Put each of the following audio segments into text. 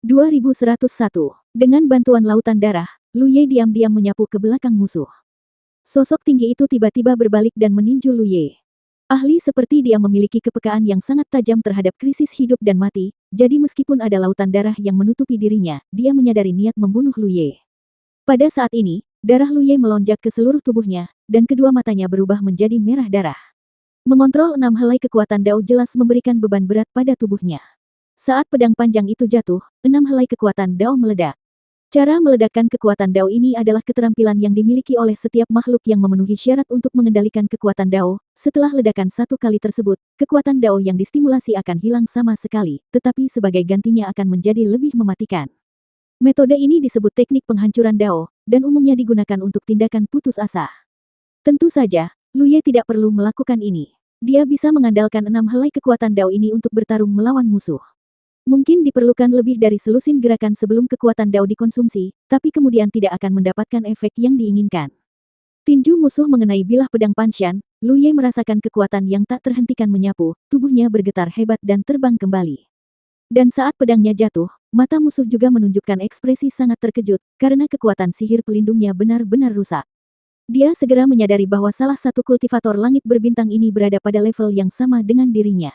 2101. Dengan bantuan lautan darah, Lu Ye diam-diam menyapu ke belakang musuh. Sosok tinggi itu tiba-tiba berbalik dan meninju Lu Ye. Ahli seperti dia memiliki kepekaan yang sangat tajam terhadap krisis hidup dan mati, jadi meskipun ada lautan darah yang menutupi dirinya, dia menyadari niat membunuh Lu Ye. Pada saat ini, darah Lu Ye melonjak ke seluruh tubuhnya, dan kedua matanya berubah menjadi merah darah. Mengontrol 6 helai kekuatan Dao jelas memberikan beban berat pada tubuhnya. Saat pedang panjang itu jatuh, 6 helai kekuatan Dao meledak. Cara meledakkan kekuatan Dao ini adalah keterampilan yang dimiliki oleh setiap makhluk yang memenuhi syarat untuk mengendalikan kekuatan Dao. Setelah ledakan satu kali tersebut, kekuatan Dao yang distimulasi akan hilang sama sekali, tetapi sebagai gantinya akan menjadi lebih mematikan. Metode ini disebut teknik penghancuran Dao, dan umumnya digunakan untuk tindakan putus asa. Tentu saja, Lu Ye tidak perlu melakukan ini. Dia bisa mengandalkan 6 helai kekuatan Dao ini untuk bertarung melawan musuh. Mungkin diperlukan lebih dari selusin gerakan sebelum kekuatan Dao dikonsumsi, tapi kemudian tidak akan mendapatkan efek yang diinginkan. Tinju musuh mengenai bilah pedang Panshan, Lu Ye merasakan kekuatan yang tak terhentikan menyapu, tubuhnya bergetar hebat dan terbang kembali. Dan saat pedangnya jatuh, mata musuh juga menunjukkan ekspresi sangat terkejut, karena kekuatan sihir pelindungnya benar-benar rusak. Dia segera menyadari bahwa salah satu kultivator langit berbintang ini berada pada level yang sama dengan dirinya.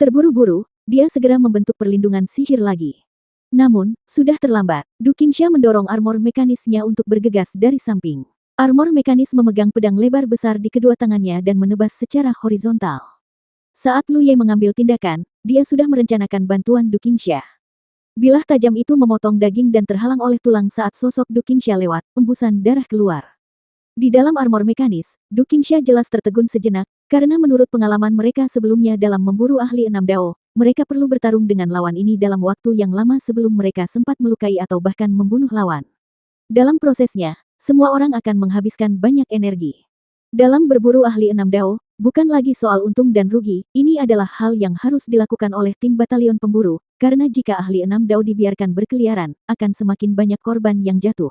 Terburu-buru, dia segera membentuk perlindungan sihir lagi. Namun, sudah terlambat. Du Qingsha mendorong armor mekanisnya untuk bergegas dari samping. Armor mekanis memegang pedang lebar besar di kedua tangannya dan menebas secara horizontal. Saat Lu Ye mengambil tindakan, dia sudah merencanakan bantuan Du Qingsha. Bilah tajam itu memotong daging dan terhalang oleh tulang saat sosok Du Qingsha lewat, embusan darah keluar. Di dalam armor mekanis, Du Qingsha jelas tertegun sejenak, karena menurut pengalaman mereka sebelumnya dalam memburu ahli 6 Dao, mereka perlu bertarung dengan lawan ini dalam waktu yang lama sebelum mereka sempat melukai atau bahkan membunuh lawan. Dalam prosesnya, semua orang akan menghabiskan banyak energi. Dalam berburu ahli 6 Dao, bukan lagi soal untung dan rugi, ini adalah hal yang harus dilakukan oleh tim batalion pemburu, karena jika ahli 6 Dao dibiarkan berkeliaran, akan semakin banyak korban yang jatuh.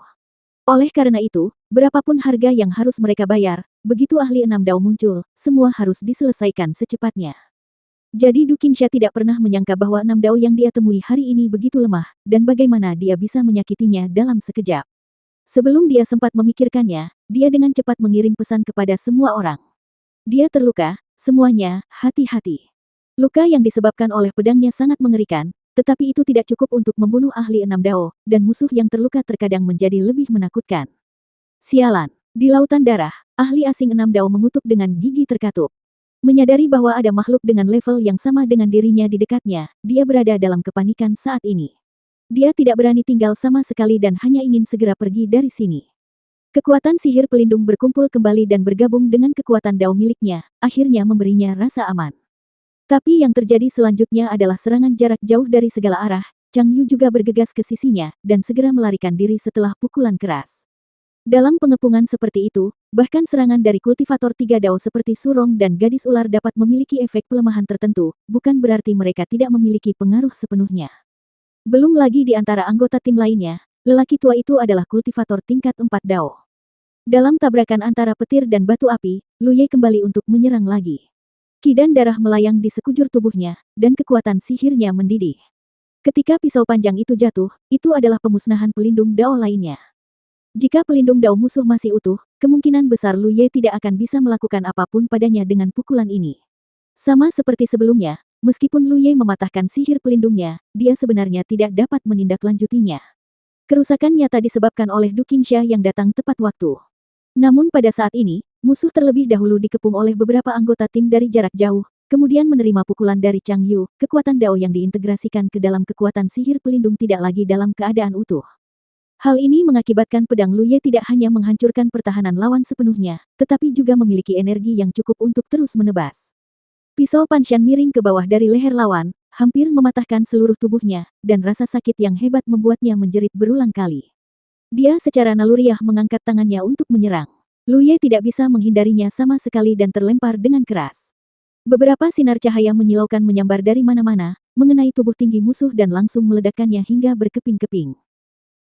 Oleh karena itu, berapapun harga yang harus mereka bayar, begitu ahli 6 Dao muncul, semua harus diselesaikan secepatnya. Jadi Du Qingsha tidak pernah menyangka bahwa 6 Dao yang dia temui hari ini begitu lemah, dan bagaimana dia bisa menyakitinya dalam sekejap. Sebelum dia sempat memikirkannya, dia dengan cepat mengirim pesan kepada semua orang. Dia terluka, semuanya, hati-hati. Luka yang disebabkan oleh pedangnya sangat mengerikan, tetapi itu tidak cukup untuk membunuh ahli 6 Dao, dan musuh yang terluka terkadang menjadi lebih menakutkan. Sialan. Di lautan darah, ahli asing 6 Dao mengutuk dengan gigi terkatup. Menyadari bahwa ada makhluk dengan level yang sama dengan dirinya di dekatnya, dia berada dalam kepanikan saat ini. Dia tidak berani tinggal sama sekali dan hanya ingin segera pergi dari sini. Kekuatan sihir pelindung berkumpul kembali dan bergabung dengan kekuatan Dao miliknya, akhirnya memberinya rasa aman. Tapi yang terjadi selanjutnya adalah serangan jarak jauh dari segala arah. Chang Yu juga bergegas ke sisinya, dan segera melarikan diri setelah pukulan keras. Dalam pengepungan seperti itu, bahkan serangan dari kultivator 3 Dao seperti Surong dan Gadis Ular dapat memiliki efek pelemahan tertentu, bukan berarti mereka tidak memiliki pengaruh sepenuhnya. Belum lagi di antara anggota tim lainnya, lelaki tua itu adalah kultivator tingkat 4 Dao. Dalam tabrakan antara petir dan batu api, Lu Ye kembali untuk menyerang lagi. Ki dan darah melayang di sekujur tubuhnya, dan kekuatan sihirnya mendidih. Ketika pisau panjang itu jatuh, itu adalah pemusnahan pelindung Dao lainnya. Jika pelindung Dao musuh masih utuh, kemungkinan besar Lu Ye tidak akan bisa melakukan apapun padanya dengan pukulan ini. Sama seperti sebelumnya, meskipun Lu Ye mematahkan sihir pelindungnya, dia sebenarnya tidak dapat menindaklanjutinya. Kerusakan nyata disebabkan oleh Du Qingsha yang datang tepat waktu. Namun pada saat ini, musuh terlebih dahulu dikepung oleh beberapa anggota tim dari jarak jauh, kemudian menerima pukulan dari Chang Yu, kekuatan Dao yang diintegrasikan ke dalam kekuatan sihir pelindung tidak lagi dalam keadaan utuh. Hal ini mengakibatkan pedang Lu Ye tidak hanya menghancurkan pertahanan lawan sepenuhnya, tetapi juga memiliki energi yang cukup untuk terus menebas. Pisau Panshan miring ke bawah dari leher lawan, hampir mematahkan seluruh tubuhnya, dan rasa sakit yang hebat membuatnya menjerit berulang kali. Dia secara naluriah mengangkat tangannya untuk menyerang. Lu Ye tidak bisa menghindarinya sama sekali dan terlempar dengan keras. Beberapa sinar cahaya menyilaukan menyambar dari mana-mana, mengenai tubuh tinggi musuh dan langsung meledakkannya hingga berkeping-keping.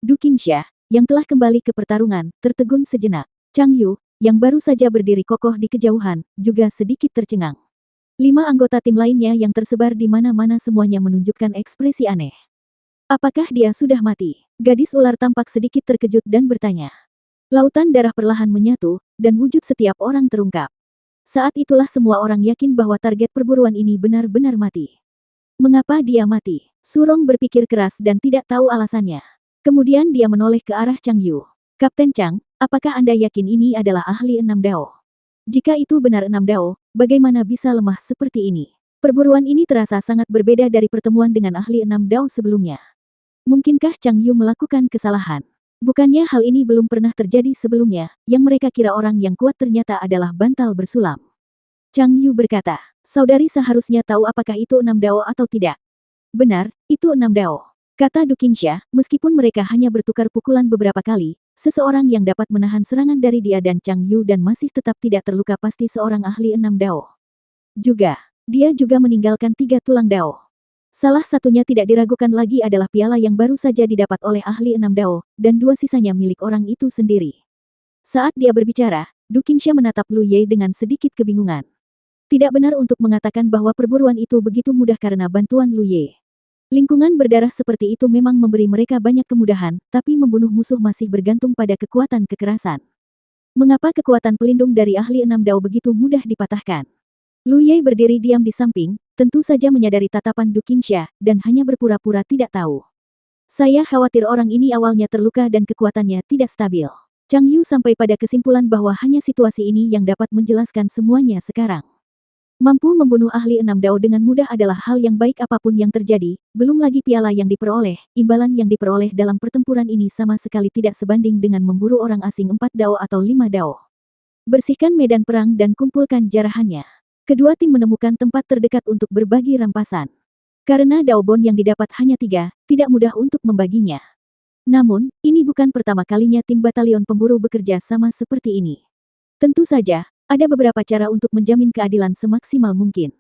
Du Qingsha, yang telah kembali ke pertarungan, tertegun sejenak. Chang Yu, yang baru saja berdiri kokoh di kejauhan, juga sedikit tercengang. 5 anggota tim lainnya yang tersebar di mana-mana semuanya menunjukkan ekspresi aneh. Apakah dia sudah mati? Gadis ular tampak sedikit terkejut dan bertanya. Lautan darah perlahan menyatu, dan wujud setiap orang terungkap. Saat itulah semua orang yakin bahwa target perburuan ini benar-benar mati. Mengapa dia mati? Surong berpikir keras dan tidak tahu alasannya. Kemudian dia menoleh ke arah Chang Yu. Kapten Chang, apakah Anda yakin ini adalah ahli enam dao? Jika itu benar enam dao, bagaimana bisa lemah seperti ini? Perburuan ini terasa sangat berbeda dari pertemuan dengan ahli enam dao sebelumnya. Mungkinkah Chang Yu melakukan kesalahan? Bukannya hal ini belum pernah terjadi sebelumnya, yang mereka kira orang yang kuat ternyata adalah bantal bersulam. Chang Yu berkata, saudari seharusnya tahu apakah itu enam dao atau tidak. Benar, itu enam dao. Kata Du Qingsha, meskipun mereka hanya bertukar pukulan beberapa kali, seseorang yang dapat menahan serangan dari dia dan Chang Yu dan masih tetap tidak terluka pasti seorang ahli enam dao. Dia juga meninggalkan 3 tulang dao. Salah satunya tidak diragukan lagi adalah piala yang baru saja didapat oleh ahli enam dao, dan 2 sisanya milik orang itu sendiri. Saat dia berbicara, Du Qingsha menatap Lu Ye dengan sedikit kebingungan. Tidak benar untuk mengatakan bahwa perburuan itu begitu mudah karena bantuan Lu Ye. Lingkungan berdarah seperti itu memang memberi mereka banyak kemudahan, tapi membunuh musuh masih bergantung pada kekuatan kekerasan. Mengapa kekuatan pelindung dari ahli enam dao begitu mudah dipatahkan? Lu Ye berdiri diam di samping, tentu saja menyadari tatapan Du Qingsha, dan hanya berpura-pura tidak tahu. Saya khawatir orang ini awalnya terluka dan kekuatannya tidak stabil. Chang Yu sampai pada kesimpulan bahwa hanya situasi ini yang dapat menjelaskan semuanya sekarang. Mampu membunuh ahli enam dao dengan mudah adalah hal yang baik apapun yang terjadi, belum lagi piala yang diperoleh, imbalan yang diperoleh dalam pertempuran ini sama sekali tidak sebanding dengan memburu orang asing 4 dao atau 5 dao. Bersihkan medan perang dan kumpulkan jarahannya. Kedua tim menemukan tempat terdekat untuk berbagi rampasan. Karena dao bon yang didapat hanya 3, tidak mudah untuk membaginya. Namun, ini bukan pertama kalinya tim batalion pemburu bekerja sama seperti ini. Tentu saja, ada beberapa cara untuk menjamin keadilan semaksimal mungkin.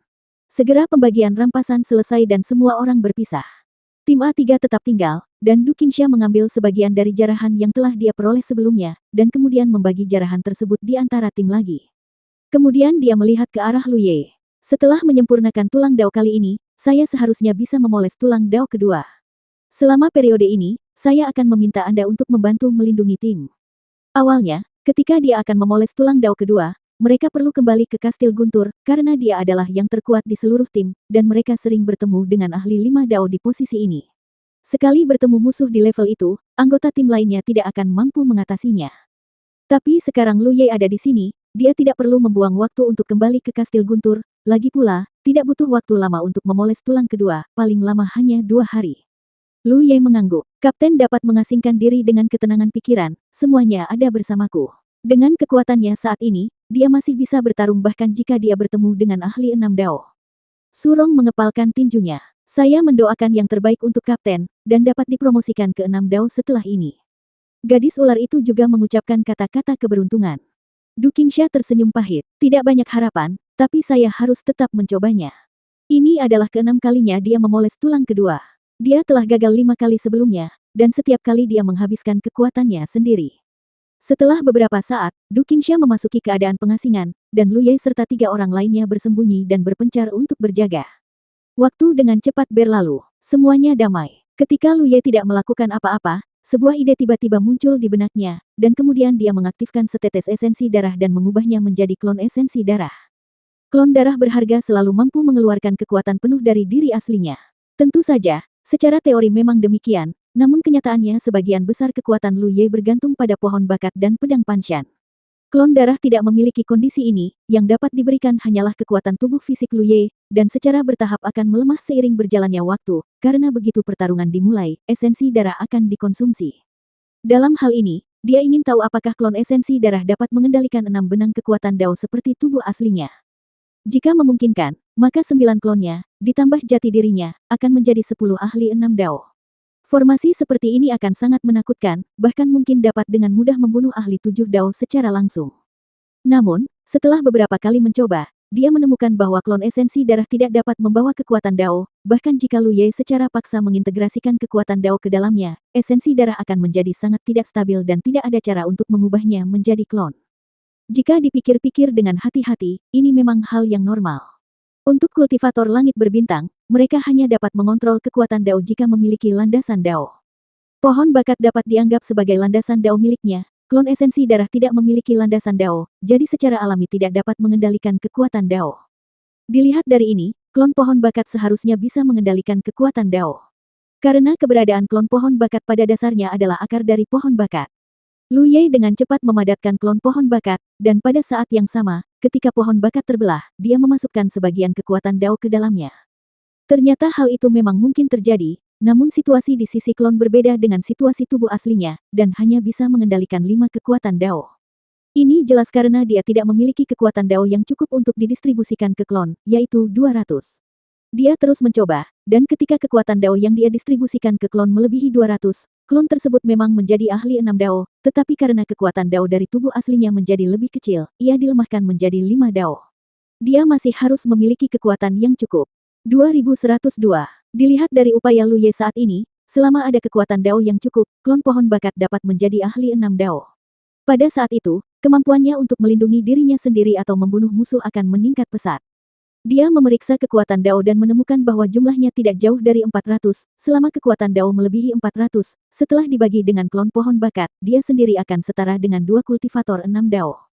Segera pembagian rampasan selesai dan semua orang berpisah. Tim A3 tetap tinggal, dan Du Qingsha mengambil sebagian dari jarahan yang telah dia peroleh sebelumnya, dan kemudian membagi jarahan tersebut di antara tim lagi. Kemudian dia melihat ke arah Lu Ye. Setelah menyempurnakan tulang dao kali ini, saya seharusnya bisa memoles tulang dao kedua. Selama periode ini, saya akan meminta Anda untuk membantu melindungi tim. Awalnya, ketika dia akan memoles tulang dao kedua, mereka perlu kembali ke Kastil Guntur, karena dia adalah yang terkuat di seluruh tim, dan mereka sering bertemu dengan ahli 5 dao di posisi ini. Sekali bertemu musuh di level itu, anggota tim lainnya tidak akan mampu mengatasinya. Tapi sekarang Lu Ye ada di sini, dia tidak perlu membuang waktu untuk kembali ke Kastil Guntur, lagi pula, tidak butuh waktu lama untuk memoles tulang kedua, paling lama hanya 2 hari. Lu Ye mengangguk. Kapten dapat mengasingkan diri dengan ketenangan pikiran, semuanya ada bersamaku. Dengan kekuatannya saat ini, dia masih bisa bertarung bahkan jika dia bertemu dengan ahli enam dao. Surong mengepalkan tinjunya. Saya mendoakan yang terbaik untuk kapten, dan dapat dipromosikan ke 6 dao setelah ini. Gadis ular itu juga mengucapkan kata-kata keberuntungan. Du Qingsha tersenyum pahit. Tidak banyak harapan, tapi saya harus tetap mencobanya. Ini adalah ke-6 kalinya dia memoles tulang kedua. Dia telah gagal 5 kali sebelumnya, dan setiap kali dia menghabiskan kekuatannya sendiri. Setelah beberapa saat, Du Qingsha memasuki keadaan pengasingan, dan Lu Ye serta 3 orang lainnya bersembunyi dan berpencar untuk berjaga. Waktu dengan cepat berlalu. Semuanya damai. Ketika Lu Ye tidak melakukan apa-apa, sebuah ide tiba-tiba muncul di benaknya, dan kemudian dia mengaktifkan setetes esensi darah dan mengubahnya menjadi klon esensi darah. Klon darah berharga selalu mampu mengeluarkan kekuatan penuh dari diri aslinya. Tentu saja, secara teori memang demikian, namun kenyataannya sebagian besar kekuatan Lu Ye bergantung pada pohon bakat dan pedang Panshan. Klon darah tidak memiliki kondisi ini, yang dapat diberikan hanyalah kekuatan tubuh fisik Lu Ye, dan secara bertahap akan melemah seiring berjalannya waktu, karena begitu pertarungan dimulai, esensi darah akan dikonsumsi. Dalam hal ini, dia ingin tahu apakah klon esensi darah dapat mengendalikan 6 benang kekuatan dao seperti tubuh aslinya. Jika memungkinkan, maka 9 klonnya, ditambah jati dirinya, akan menjadi 10 ahli 6 dao. Formasi seperti ini akan sangat menakutkan, bahkan mungkin dapat dengan mudah membunuh ahli 7 dao secara langsung. Namun, setelah beberapa kali mencoba, dia menemukan bahwa klon esensi darah tidak dapat membawa kekuatan dao, bahkan jika Lu Ye secara paksa mengintegrasikan kekuatan dao ke dalamnya, esensi darah akan menjadi sangat tidak stabil dan tidak ada cara untuk mengubahnya menjadi klon. Jika dipikir-pikir dengan hati-hati, ini memang hal yang normal. Untuk kultivator langit berbintang, mereka hanya dapat mengontrol kekuatan Dao jika memiliki landasan Dao. Pohon bakat dapat dianggap sebagai landasan Dao miliknya. Klon esensi darah tidak memiliki landasan Dao, jadi secara alami tidak dapat mengendalikan kekuatan Dao. Dilihat dari ini, klon pohon bakat seharusnya bisa mengendalikan kekuatan Dao. Karena keberadaan klon pohon bakat pada dasarnya adalah akar dari pohon bakat. Lu Ye dengan cepat memadatkan klon pohon bakat, dan pada saat yang sama, ketika pohon bakat terbelah, dia memasukkan sebagian kekuatan Dao ke dalamnya. Ternyata hal itu memang mungkin terjadi, namun situasi di sisi klon berbeda dengan situasi tubuh aslinya, dan hanya bisa mengendalikan 5 kekuatan Dao. Ini jelas karena dia tidak memiliki kekuatan Dao yang cukup untuk didistribusikan ke klon, yaitu 200. Dia terus mencoba, dan ketika kekuatan Dao yang dia distribusikan ke klon melebihi 200, klon tersebut memang menjadi ahli 6 Dao, tetapi karena kekuatan Dao dari tubuh aslinya menjadi lebih kecil, ia dilemahkan menjadi 5 Dao. Dia masih harus memiliki kekuatan yang cukup. 2102. Dilihat dari upaya Lu Ye saat ini, selama ada kekuatan Dao yang cukup, klon pohon bakat dapat menjadi ahli 6 Dao. Pada saat itu, kemampuannya untuk melindungi dirinya sendiri atau membunuh musuh akan meningkat pesat. Dia memeriksa kekuatan Dao dan menemukan bahwa jumlahnya tidak jauh dari 400, selama kekuatan Dao melebihi 400, setelah dibagi dengan klon pohon bakat, dia sendiri akan setara dengan 2 kultivator 6 Dao.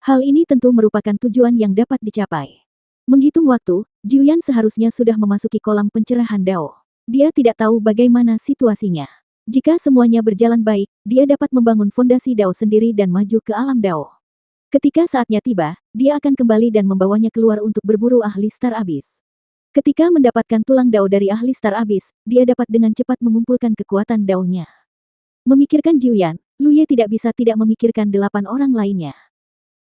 Hal ini tentu merupakan tujuan yang dapat dicapai. Menghitung waktu, Jiuyan seharusnya sudah memasuki kolam pencerahan Dao. Dia tidak tahu bagaimana situasinya. Jika semuanya berjalan baik, dia dapat membangun fondasi Dao sendiri dan maju ke alam Dao. Ketika saatnya tiba, dia akan kembali dan membawanya keluar untuk berburu ahli Star Abyss. Ketika mendapatkan tulang Dao dari ahli Star Abyss, dia dapat dengan cepat mengumpulkan kekuatan Dao-nya. Memikirkan Jiuyan, Lu Ye tidak bisa tidak memikirkan 8 orang lainnya.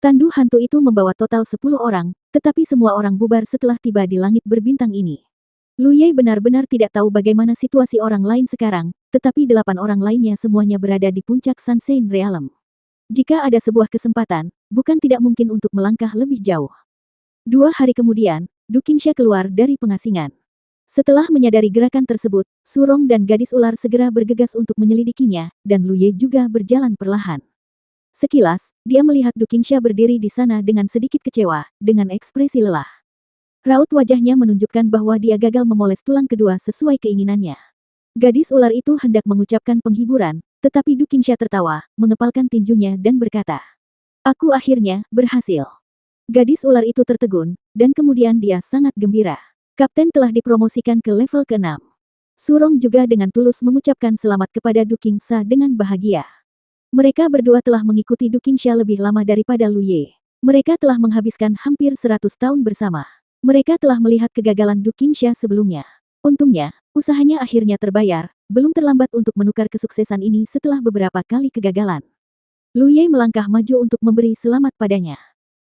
Tandu hantu itu membawa total 10 orang, tetapi semua orang bubar setelah tiba di langit berbintang ini. Lu Ye benar-benar tidak tahu bagaimana situasi orang lain sekarang, tetapi 8 orang lainnya semuanya berada di puncak Sunshine Realm. Jika ada sebuah kesempatan, bukan tidak mungkin untuk melangkah lebih jauh. 2 hari kemudian, Du Qingsha keluar dari pengasingan. Setelah menyadari gerakan tersebut, Surong dan gadis ular segera bergegas untuk menyelidikinya, dan Lu Ye juga berjalan perlahan. Sekilas, dia melihat Du Qingsha berdiri di sana dengan sedikit kecewa, dengan ekspresi lelah. Raut wajahnya menunjukkan bahwa dia gagal memoles tulang kedua sesuai keinginannya. Gadis ular itu hendak mengucapkan penghiburan, tetapi Du Qingsha tertawa, mengepalkan tinjunya dan berkata, "Aku akhirnya berhasil." Gadis ular itu tertegun, dan kemudian dia sangat gembira. Kapten telah dipromosikan ke level ke-6. Surong juga dengan tulus mengucapkan selamat kepada Du Qingsha dengan bahagia. Mereka berdua telah mengikuti Du Qingsha lebih lama daripada Lu Ye. Mereka telah menghabiskan hampir 100 tahun bersama. Mereka telah melihat kegagalan Du Qingsha sebelumnya. Untungnya, usahanya akhirnya terbayar, belum terlambat untuk menukar kesuksesan ini setelah beberapa kali kegagalan. Lu Ye melangkah maju untuk memberi selamat padanya.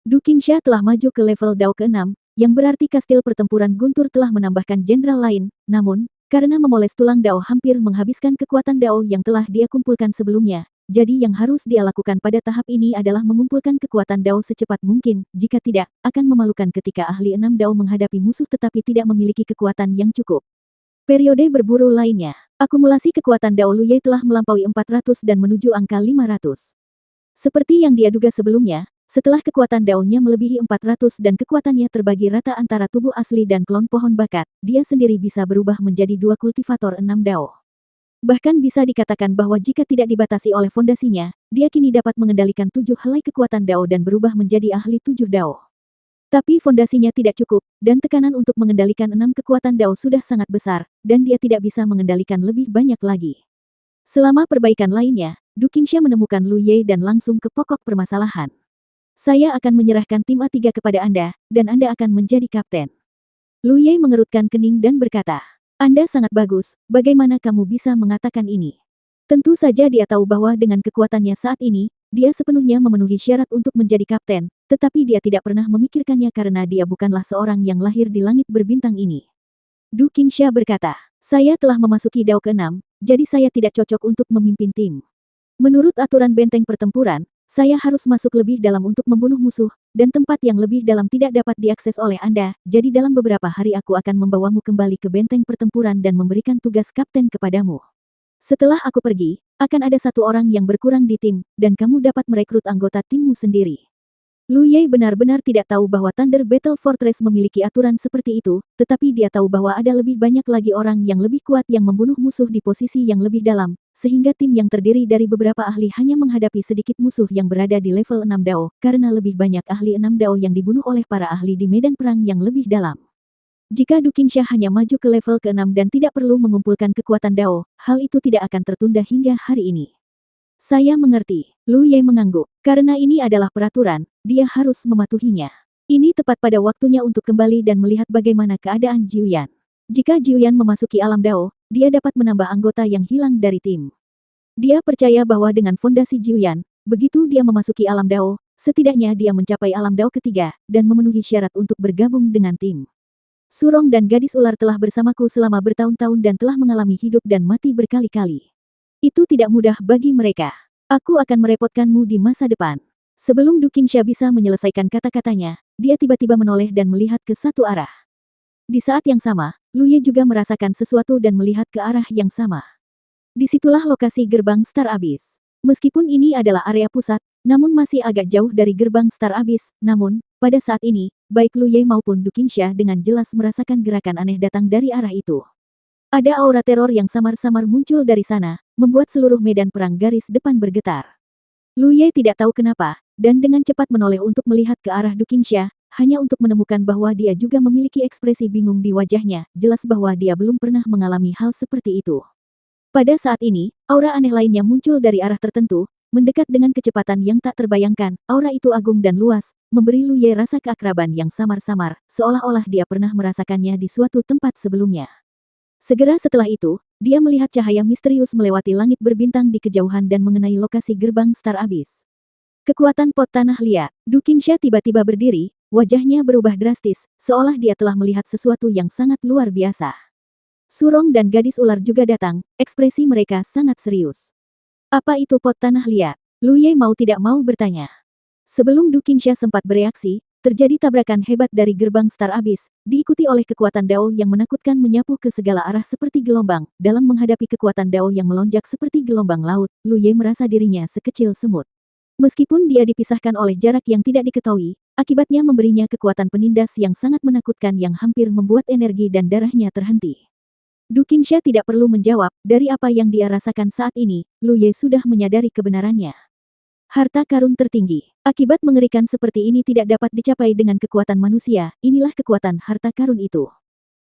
Du Qingsha telah maju ke level Dao ke-6, yang berarti kastil pertempuran guntur telah menambahkan jenderal lain, namun, karena memoles tulang Dao hampir menghabiskan kekuatan Dao yang telah dia kumpulkan sebelumnya, jadi yang harus dia lakukan pada tahap ini adalah mengumpulkan kekuatan Dao secepat mungkin, jika tidak, akan memalukan ketika ahli 6 Dao menghadapi musuh tetapi tidak memiliki kekuatan yang cukup. Periode berburu lainnya. Akumulasi kekuatan Dao Lu Ye telah melampaui 400 dan menuju angka 500. Seperti yang dia duga sebelumnya, setelah kekuatan Dao-nya melebihi 400 dan kekuatannya terbagi rata antara tubuh asli dan klon pohon bakat, dia sendiri bisa berubah menjadi 2 kultivator 6 Dao. Bahkan bisa dikatakan bahwa jika tidak dibatasi oleh fondasinya, dia kini dapat mengendalikan 7 helai kekuatan Dao dan berubah menjadi ahli 7 Dao. Tapi fondasinya tidak cukup, dan tekanan untuk mengendalikan 6 kekuatan Dao sudah sangat besar, dan dia tidak bisa mengendalikan lebih banyak lagi. Selama perbaikan lainnya, Du Qingsha menemukan Lu Ye dan langsung ke pokok permasalahan. "Saya akan menyerahkan tim A3 kepada Anda, dan Anda akan menjadi kapten." Lu Ye mengerutkan kening dan berkata, "Anda sangat bagus, bagaimana kamu bisa mengatakan ini?" Tentu saja dia tahu bahwa dengan kekuatannya saat ini, dia sepenuhnya memenuhi syarat untuk menjadi kapten, tetapi dia tidak pernah memikirkannya karena dia bukanlah seorang yang lahir di langit berbintang ini. Du Qingsha berkata, "Saya telah memasuki Dao ke-6, jadi saya tidak cocok untuk memimpin tim. Menurut aturan benteng pertempuran, saya harus masuk lebih dalam untuk membunuh musuh, dan tempat yang lebih dalam tidak dapat diakses oleh Anda, jadi dalam beberapa hari aku akan membawamu kembali ke benteng pertempuran dan memberikan tugas kapten kepadamu. Setelah aku pergi, akan ada 1 orang yang berkurang di tim, dan kamu dapat merekrut anggota timmu sendiri." Lu Ye benar-benar tidak tahu bahwa Thunder Battle Fortress memiliki aturan seperti itu, tetapi dia tahu bahwa ada lebih banyak lagi orang yang lebih kuat yang membunuh musuh di posisi yang lebih dalam, sehingga tim yang terdiri dari beberapa ahli hanya menghadapi sedikit musuh yang berada di level 6 Dao, karena lebih banyak ahli 6 Dao yang dibunuh oleh para ahli di medan perang yang lebih dalam. Jika Du Qingsha hanya maju ke level ke-6 dan tidak perlu mengumpulkan kekuatan Dao, hal itu tidak akan tertunda hingga hari ini. Saya mengerti. Lu Ye mengangguk. Karena ini adalah peraturan, dia harus mematuhinya. Ini tepat pada waktunya untuk kembali dan melihat bagaimana keadaan Jiuyan. Jika Jiuyan memasuki alam Dao, dia dapat menambah anggota yang hilang dari tim. Dia percaya bahwa dengan fondasi Jiuyan, begitu dia memasuki alam Dao, setidaknya dia mencapai alam Dao ketiga, dan memenuhi syarat untuk bergabung dengan tim. Surong dan gadis ular telah bersamaku selama bertahun-tahun dan telah mengalami hidup dan mati berkali-kali. Itu tidak mudah bagi mereka. Aku akan merepotkanmu di masa depan. Sebelum Du Qingsha bisa menyelesaikan kata-katanya, dia tiba-tiba menoleh dan melihat ke satu arah. Di saat yang sama, Lu Ye juga merasakan sesuatu dan melihat ke arah yang sama. Disitulah lokasi gerbang Star Abyss. Meskipun ini adalah area pusat, namun masih agak jauh dari gerbang Star Abyss, namun, pada saat ini, baik Lu Ye maupun Du Qingsha dengan jelas merasakan gerakan aneh datang dari arah itu. Ada aura teror yang samar-samar muncul dari sana, membuat seluruh medan perang garis depan bergetar. Lu Ye tidak tahu kenapa, dan dengan cepat menoleh untuk melihat ke arah Du Qingsha, hanya untuk menemukan bahwa dia juga memiliki ekspresi bingung di wajahnya, jelas bahwa dia belum pernah mengalami hal seperti itu. Pada saat ini, aura aneh lainnya muncul dari arah tertentu, mendekat dengan kecepatan yang tak terbayangkan. Aura itu agung dan luas, memberi Lu Ye rasa keakraban yang samar-samar, seolah-olah dia pernah merasakannya di suatu tempat sebelumnya. Segera setelah itu, dia melihat cahaya misterius melewati langit berbintang di kejauhan dan mengenai lokasi gerbang Star Abyss. Kekuatan pot tanah liat. Du Qingsha tiba-tiba berdiri, wajahnya berubah drastis, seolah dia telah melihat sesuatu yang sangat luar biasa. Surong dan gadis ular juga datang, ekspresi mereka sangat serius. Apa itu pot tanah liat? Lu Ye mau tidak mau bertanya. Sebelum Du Qingsha sempat bereaksi, terjadi tabrakan hebat dari gerbang Star Abyss, diikuti oleh kekuatan Dao yang menakutkan menyapu ke segala arah seperti gelombang. Dalam menghadapi kekuatan Dao yang melonjak seperti gelombang laut, Lu Ye merasa dirinya sekecil semut. Meskipun dia dipisahkan oleh jarak yang tidak diketahui, akibatnya memberinya kekuatan penindas yang sangat menakutkan yang hampir membuat energi dan darahnya terhenti. Du Qingsha tidak perlu menjawab, dari apa yang dia rasakan saat ini, Lu Ye sudah menyadari kebenarannya. Harta karun tertinggi. Akibat mengerikan seperti ini tidak dapat dicapai dengan kekuatan manusia, inilah kekuatan harta karun itu.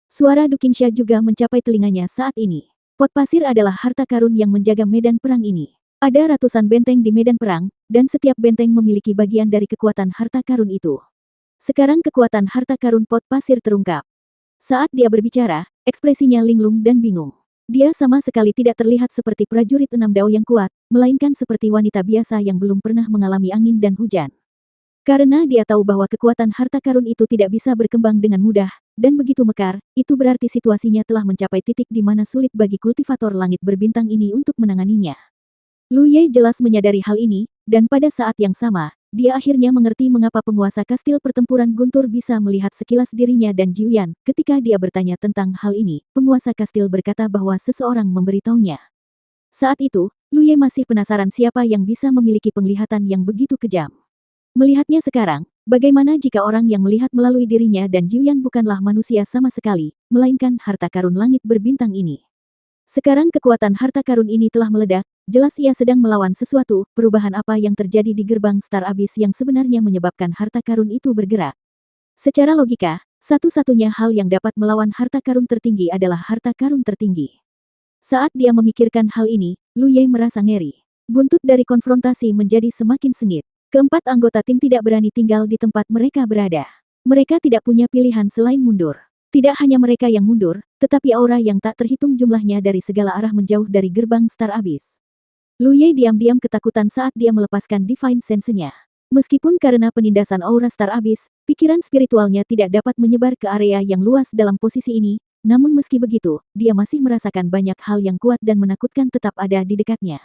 Suara Du Qingsha juga mencapai telinganya saat ini. Pot pasir adalah harta karun yang menjaga medan perang ini. Ada ratusan benteng di medan perang, dan setiap benteng memiliki bagian dari kekuatan harta karun itu. Sekarang kekuatan harta karun pot pasir terungkap. Saat dia berbicara, ekspresinya linglung dan bingung. Dia sama sekali tidak terlihat seperti prajurit 6 Dao yang kuat, melainkan seperti wanita biasa yang belum pernah mengalami angin dan hujan. Karena dia tahu bahwa kekuatan harta karun itu tidak bisa berkembang dengan mudah, dan begitu mekar, itu berarti situasinya telah mencapai titik di mana sulit bagi kultivator langit berbintang ini untuk menanganinya. Lu Ye jelas menyadari hal ini, dan pada saat yang sama, dia akhirnya mengerti mengapa penguasa kastil pertempuran guntur bisa melihat sekilas dirinya dan Jiuyan. Ketika dia bertanya tentang hal ini, penguasa kastil berkata bahwa seseorang memberitahunya. Saat itu, Lu Ye masih penasaran siapa yang bisa memiliki penglihatan yang begitu kejam. Melihatnya sekarang, bagaimana jika orang yang melihat melalui dirinya dan Jiuyan bukanlah manusia sama sekali, melainkan harta karun langit berbintang ini. Sekarang kekuatan harta karun ini telah meledak, jelas ia sedang melawan sesuatu. Perubahan apa yang terjadi di gerbang Star Abyss yang sebenarnya menyebabkan harta karun itu bergerak. Secara logika, satu-satunya hal yang dapat melawan harta karun tertinggi adalah harta karun tertinggi. Saat dia memikirkan hal ini, Lu Ye merasa ngeri. Buntut dari konfrontasi menjadi semakin sengit. Keempat anggota tim tidak berani tinggal di tempat mereka berada. Mereka tidak punya pilihan selain mundur. Tidak hanya mereka yang mundur, tetapi aura yang tak terhitung jumlahnya dari segala arah menjauh dari gerbang Star Abyss. Lu Ye diam-diam ketakutan saat dia melepaskan Divine Sense-nya. Meskipun karena penindasan aura Star Abyss, pikiran spiritualnya tidak dapat menyebar ke area yang luas dalam posisi ini, namun meski begitu, dia masih merasakan banyak hal yang kuat dan menakutkan tetap ada di dekatnya.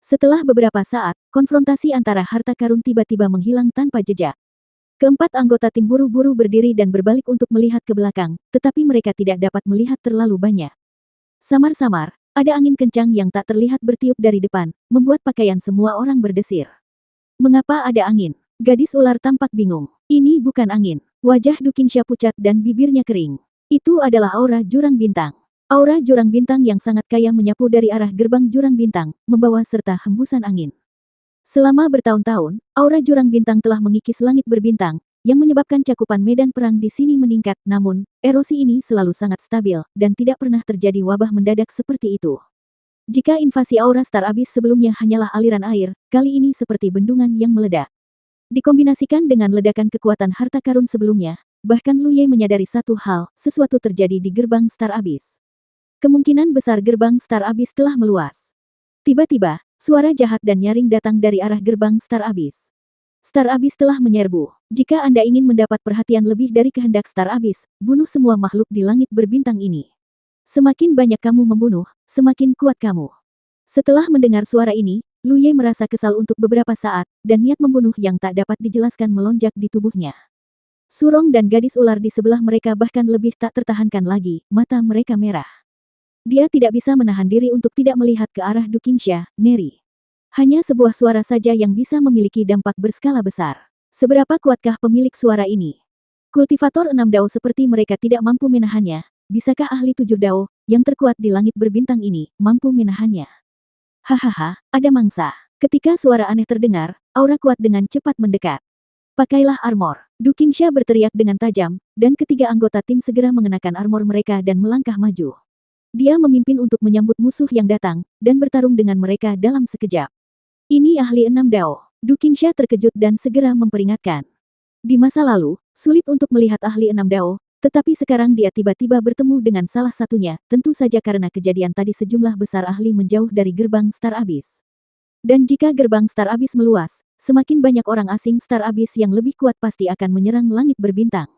Setelah beberapa saat, konfrontasi antara harta karun tiba-tiba menghilang tanpa jejak. Keempat anggota tim buru-buru berdiri dan berbalik untuk melihat ke belakang, tetapi mereka tidak dapat melihat terlalu banyak. Samar-samar, ada angin kencang yang tak terlihat bertiup dari depan, membuat pakaian semua orang berdesir. Mengapa ada angin? Gadis ular tampak bingung. Ini bukan angin. Wajah Du Qingsha pucat dan bibirnya kering. Itu adalah aura jurang bintang. Aura jurang bintang yang sangat kaya menyapu dari arah gerbang jurang bintang, membawa serta hembusan angin. Selama bertahun-tahun, aura jurang bintang telah mengikis langit berbintang, yang menyebabkan cakupan medan perang di sini meningkat. Namun, erosi ini selalu sangat stabil, dan tidak pernah terjadi wabah mendadak seperti itu. Jika invasi aura Star Abyss sebelumnya hanyalah aliran air, kali ini seperti bendungan yang meledak. Dikombinasikan dengan ledakan kekuatan harta karun sebelumnya, bahkan Lu Ye menyadari satu hal, sesuatu terjadi di gerbang Star Abyss. Kemungkinan besar gerbang Star Abyss telah meluas. Tiba-tiba, suara jahat dan nyaring datang dari arah gerbang Star Abyss. Star Abyss telah menyerbu. Jika Anda ingin mendapat perhatian lebih dari kehendak Star Abyss, bunuh semua makhluk di langit berbintang ini. Semakin banyak kamu membunuh, semakin kuat kamu. Setelah mendengar suara ini, Lu Ye merasa kesal untuk beberapa saat, dan niat membunuh yang tak dapat dijelaskan melonjak di tubuhnya. Surong dan gadis ular di sebelah mereka bahkan lebih tak tertahankan lagi, mata mereka merah. Dia tidak bisa menahan diri untuk tidak melihat ke arah Du Qingsha, Neri. Hanya sebuah suara saja yang bisa memiliki dampak berskala besar. Seberapa kuatkah pemilik suara ini? Kultivator 6 dao seperti mereka tidak mampu menahannya. Bisakah ahli 7 dao, yang terkuat di langit berbintang ini, mampu menahannya? Hahaha, ada mangsa. Ketika suara aneh terdengar, aura kuat dengan cepat mendekat. Pakailah armor. Du Qingsha berteriak dengan tajam, dan ketiga anggota tim segera mengenakan armor mereka dan melangkah maju. Dia memimpin untuk menyambut musuh yang datang, dan bertarung dengan mereka dalam sekejap. Ini ahli 6 dao. Du Qingsha terkejut dan segera memperingatkan. Di masa lalu, sulit untuk melihat ahli 6 dao, tetapi sekarang dia tiba-tiba bertemu dengan salah satunya, tentu saja karena kejadian tadi sejumlah besar ahli menjauh dari gerbang Star Abyss. Dan jika gerbang Star Abyss meluas, semakin banyak orang asing Star Abyss yang lebih kuat pasti akan menyerang langit berbintang.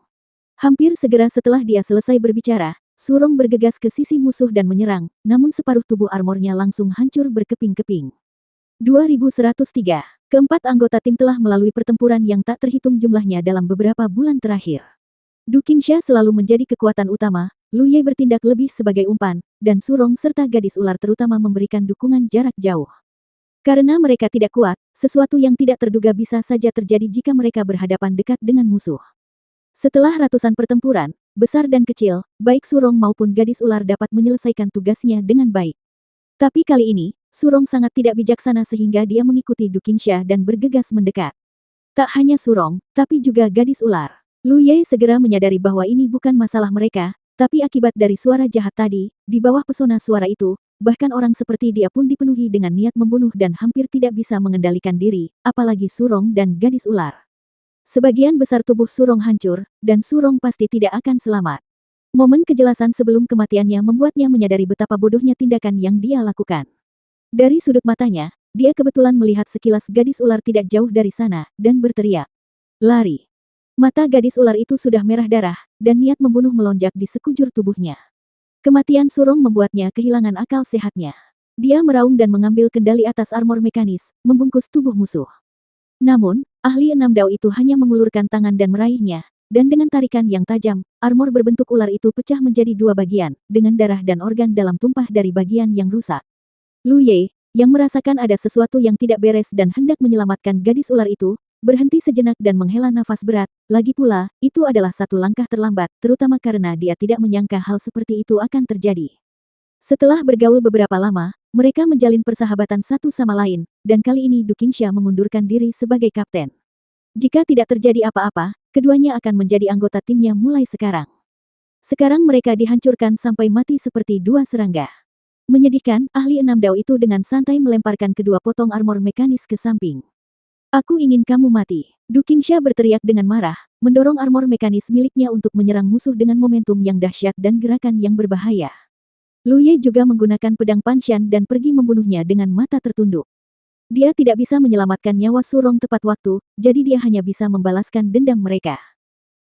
Hampir segera setelah dia selesai berbicara, Surong bergegas ke sisi musuh dan menyerang, namun separuh tubuh armornya langsung hancur berkeping-keping. 2103. Keempat anggota tim telah melalui pertempuran yang tak terhitung jumlahnya dalam beberapa bulan terakhir. Du Qingsha selalu menjadi kekuatan utama, Lu Ye bertindak lebih sebagai umpan, dan Surong serta gadis ular terutama memberikan dukungan jarak jauh. Karena mereka tidak kuat, sesuatu yang tidak terduga bisa saja terjadi jika mereka berhadapan dekat dengan musuh. Setelah ratusan pertempuran, besar dan kecil, baik Surong maupun gadis ular dapat menyelesaikan tugasnya dengan baik. Tapi kali ini, Surong sangat tidak bijaksana sehingga dia mengikuti Du Qingsha dan bergegas mendekat. Tak hanya Surong, tapi juga gadis ular. Lu Ye segera menyadari bahwa ini bukan masalah mereka, tapi akibat dari suara jahat tadi, di bawah pesona suara itu, bahkan orang seperti dia pun dipenuhi dengan niat membunuh dan hampir tidak bisa mengendalikan diri, apalagi Surong dan gadis ular. Sebagian besar tubuh Surong hancur, dan Surong pasti tidak akan selamat. Momen kejelasan sebelum kematiannya membuatnya menyadari betapa bodohnya tindakan yang dia lakukan. Dari sudut matanya, dia kebetulan melihat sekilas gadis ular tidak jauh dari sana, dan berteriak. Lari. Mata gadis ular itu sudah merah darah, dan niat membunuh melonjak di sekujur tubuhnya. Kematian Surong membuatnya kehilangan akal sehatnya. Dia meraung dan mengambil kendali atas armor mekanis, membungkus tubuh musuh. Namun, ahli 6 dao itu hanya mengulurkan tangan dan meraihnya, dan dengan tarikan yang tajam, armor berbentuk ular itu pecah menjadi dua bagian, dengan darah dan organ dalam tumpah dari bagian yang rusak. Lu Ye, yang merasakan ada sesuatu yang tidak beres dan hendak menyelamatkan gadis ular itu, berhenti sejenak dan menghela nafas berat. Lagi pula, itu adalah satu langkah terlambat, terutama karena dia tidak menyangka hal seperti itu akan terjadi. Setelah bergaul beberapa lama, mereka menjalin persahabatan satu sama lain, dan kali ini Du Qingsha mengundurkan diri sebagai kapten. Jika tidak terjadi apa-apa, keduanya akan menjadi anggota timnya mulai sekarang. Sekarang mereka dihancurkan sampai mati seperti dua serangga. Menyedihkan, ahli 6 dao itu dengan santai melemparkan kedua potong armor mekanis ke samping. Aku ingin kamu mati. Du Qingsha berteriak dengan marah, mendorong armor mekanis miliknya untuk menyerang musuh dengan momentum yang dahsyat dan gerakan yang berbahaya. Lu Ye juga menggunakan pedang Panshan dan pergi membunuhnya dengan mata tertunduk. Dia tidak bisa menyelamatkan nyawa Surong tepat waktu, jadi dia hanya bisa membalaskan dendam mereka.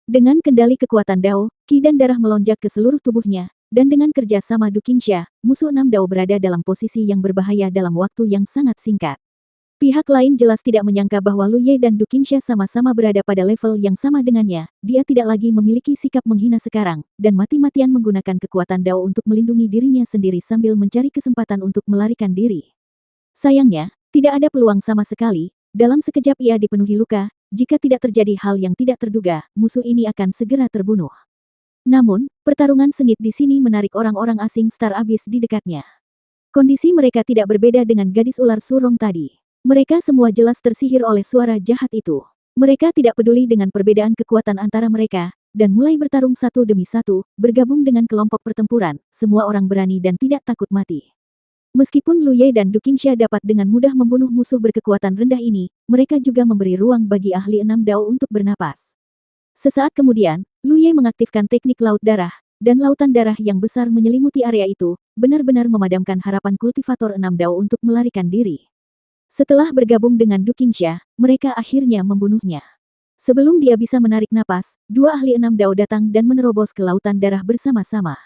Dengan kendali kekuatan dao, ki dan darah melonjak ke seluruh tubuhnya, dan dengan kerja sama Du Qingsha, musuh 6 dao berada dalam posisi yang berbahaya dalam waktu yang sangat singkat. Pihak lain jelas tidak menyangka bahwa Lu Ye dan Du Qingsha sama-sama berada pada level yang sama dengannya. Dia tidak lagi memiliki sikap menghina sekarang, dan mati-matian menggunakan kekuatan dao untuk melindungi dirinya sendiri sambil mencari kesempatan untuk melarikan diri. Sayangnya, tidak ada peluang sama sekali. Dalam sekejap ia dipenuhi luka, jika tidak terjadi hal yang tidak terduga, musuh ini akan segera terbunuh. Namun, pertarungan sengit di sini menarik orang-orang asing Star Abyss di dekatnya. Kondisi mereka tidak berbeda dengan gadis ular surung tadi. Mereka semua jelas tersihir oleh suara jahat itu. Mereka tidak peduli dengan perbedaan kekuatan antara mereka, dan mulai bertarung satu demi satu, bergabung dengan kelompok pertempuran, semua orang berani dan tidak takut mati. Meskipun Lu Ye dan Du Qingsha dapat dengan mudah membunuh musuh berkekuatan rendah ini, mereka juga memberi ruang bagi ahli enam dao untuk bernapas. Sesaat kemudian, Lu Ye mengaktifkan teknik laut darah, dan lautan darah yang besar menyelimuti area itu, benar-benar memadamkan harapan kultivator enam dao untuk melarikan diri. Setelah bergabung dengan Du Qingsha, mereka akhirnya membunuhnya. Sebelum dia bisa menarik napas, dua ahli enam dao datang dan menerobos ke lautan darah bersama-sama.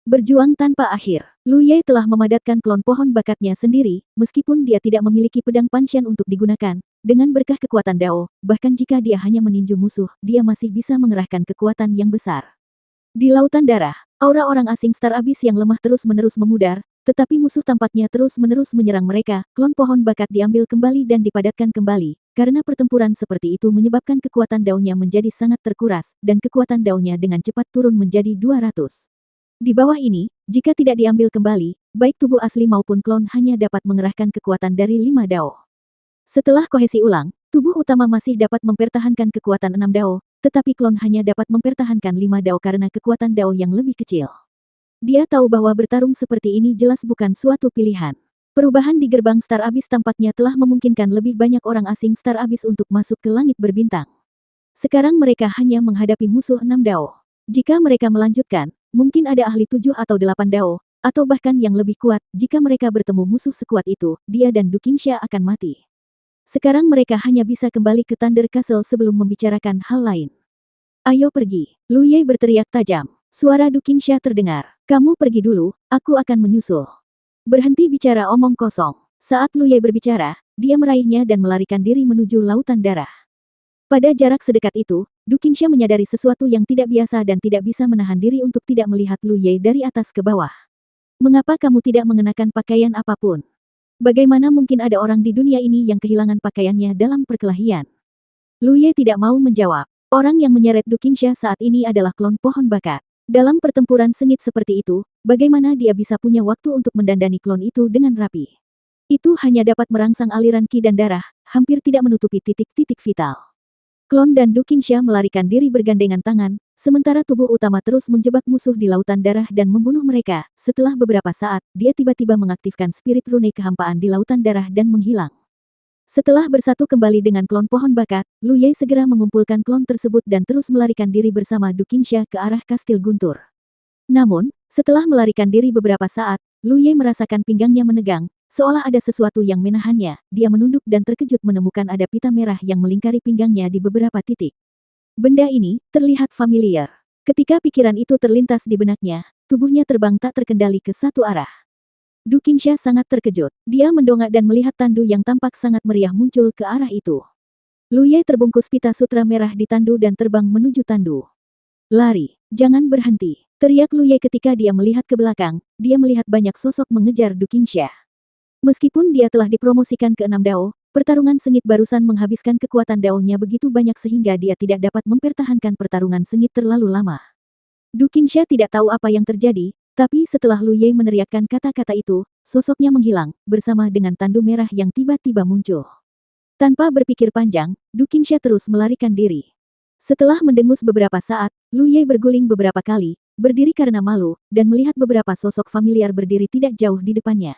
Berjuang tanpa akhir, Lu Ye telah memadatkan klon pohon bakatnya sendiri, meskipun dia tidak memiliki pedang Panshan untuk digunakan. Dengan berkah kekuatan Dao, bahkan jika dia hanya meninju musuh, dia masih bisa mengerahkan kekuatan yang besar. Di lautan darah, aura orang asing Star Abyss yang lemah terus-menerus memudar, tetapi musuh tampaknya terus-menerus menyerang mereka. Klon pohon bakat diambil kembali dan dipadatkan kembali, karena pertempuran seperti itu menyebabkan kekuatan Dao-nya menjadi sangat terkuras, dan kekuatan Dao-nya dengan cepat turun menjadi 200. Di bawah ini, jika tidak diambil kembali, baik tubuh asli maupun klon hanya dapat mengerahkan kekuatan dari 5 dao. Setelah kohesi ulang, tubuh utama masih dapat mempertahankan kekuatan 6 dao, tetapi klon hanya dapat mempertahankan 5 dao karena kekuatan dao yang lebih kecil. Dia tahu bahwa bertarung seperti ini jelas bukan suatu pilihan. Perubahan di gerbang Star Abyss tampaknya telah memungkinkan lebih banyak orang asing Star Abyss untuk masuk ke langit berbintang. Sekarang mereka hanya menghadapi musuh 6 dao. Jika mereka melanjutkan, mungkin ada ahli 7 atau 8 dao, atau bahkan yang lebih kuat, jika mereka bertemu musuh sekuat itu, dia dan Du Qingsha akan mati. Sekarang mereka hanya bisa kembali ke Thunder Castle sebelum membicarakan hal lain. Ayo pergi, Lu Ye berteriak tajam. Suara Du Qingsha terdengar. Kamu pergi dulu, aku akan menyusul. Berhenti bicara omong kosong. Saat Lu Ye berbicara, dia meraihnya dan melarikan diri menuju lautan darah. Pada jarak sedekat itu, Du Qingsha menyadari sesuatu yang tidak biasa dan tidak bisa menahan diri untuk tidak melihat Lu Ye dari atas ke bawah. Mengapa kamu tidak mengenakan pakaian apapun? Bagaimana mungkin ada orang di dunia ini yang kehilangan pakaiannya dalam perkelahian? Lu Ye tidak mau menjawab. Orang yang menyeret Du Qingsha saat ini adalah klon pohon bakat. Dalam pertempuran sengit seperti itu, bagaimana dia bisa punya waktu untuk mendandani klon itu dengan rapi? Itu hanya dapat merangsang aliran ki dan darah, hampir tidak menutupi titik-titik vital. Klon dan Du Qingsha melarikan diri bergandengan tangan, sementara tubuh utama terus menjebak musuh di lautan darah dan membunuh mereka. Setelah beberapa saat, dia tiba-tiba mengaktifkan spirit rune kehampaan di lautan darah dan menghilang. Setelah bersatu kembali dengan klon pohon bakat, Lu Ye segera mengumpulkan klon tersebut dan terus melarikan diri bersama Du Qingsha ke arah kastil guntur. Namun, setelah melarikan diri beberapa saat, Lu Ye merasakan pinggangnya menegang, seolah ada sesuatu yang menahannya. Dia menunduk dan terkejut menemukan ada pita merah yang melingkari pinggangnya di beberapa titik. Benda ini terlihat familiar. Ketika pikiran itu terlintas di benaknya, tubuhnya terbang tak terkendali ke satu arah. Du Qingsha sangat terkejut. Dia mendongak dan melihat tandu yang tampak sangat meriah muncul ke arah itu. Lu Ye terbungkus pita sutra merah di tandu dan terbang menuju tandu. Lari, jangan berhenti, teriak Lu Ye ketika dia melihat ke belakang. Dia melihat banyak sosok mengejar Du Qingsha. Meskipun dia telah dipromosikan ke 6 dao, pertarungan sengit barusan menghabiskan kekuatan dao-nya begitu banyak sehingga dia tidak dapat mempertahankan pertarungan sengit terlalu lama. Du Qingsha tidak tahu apa yang terjadi, tapi setelah Lu Ye meneriakkan kata-kata itu, sosoknya menghilang, bersama dengan tandu merah yang tiba-tiba muncul. Tanpa berpikir panjang, Du Qingsha terus melarikan diri. Setelah mendengus beberapa saat, Lu Ye berguling beberapa kali, berdiri karena malu, dan melihat beberapa sosok familiar berdiri tidak jauh di depannya.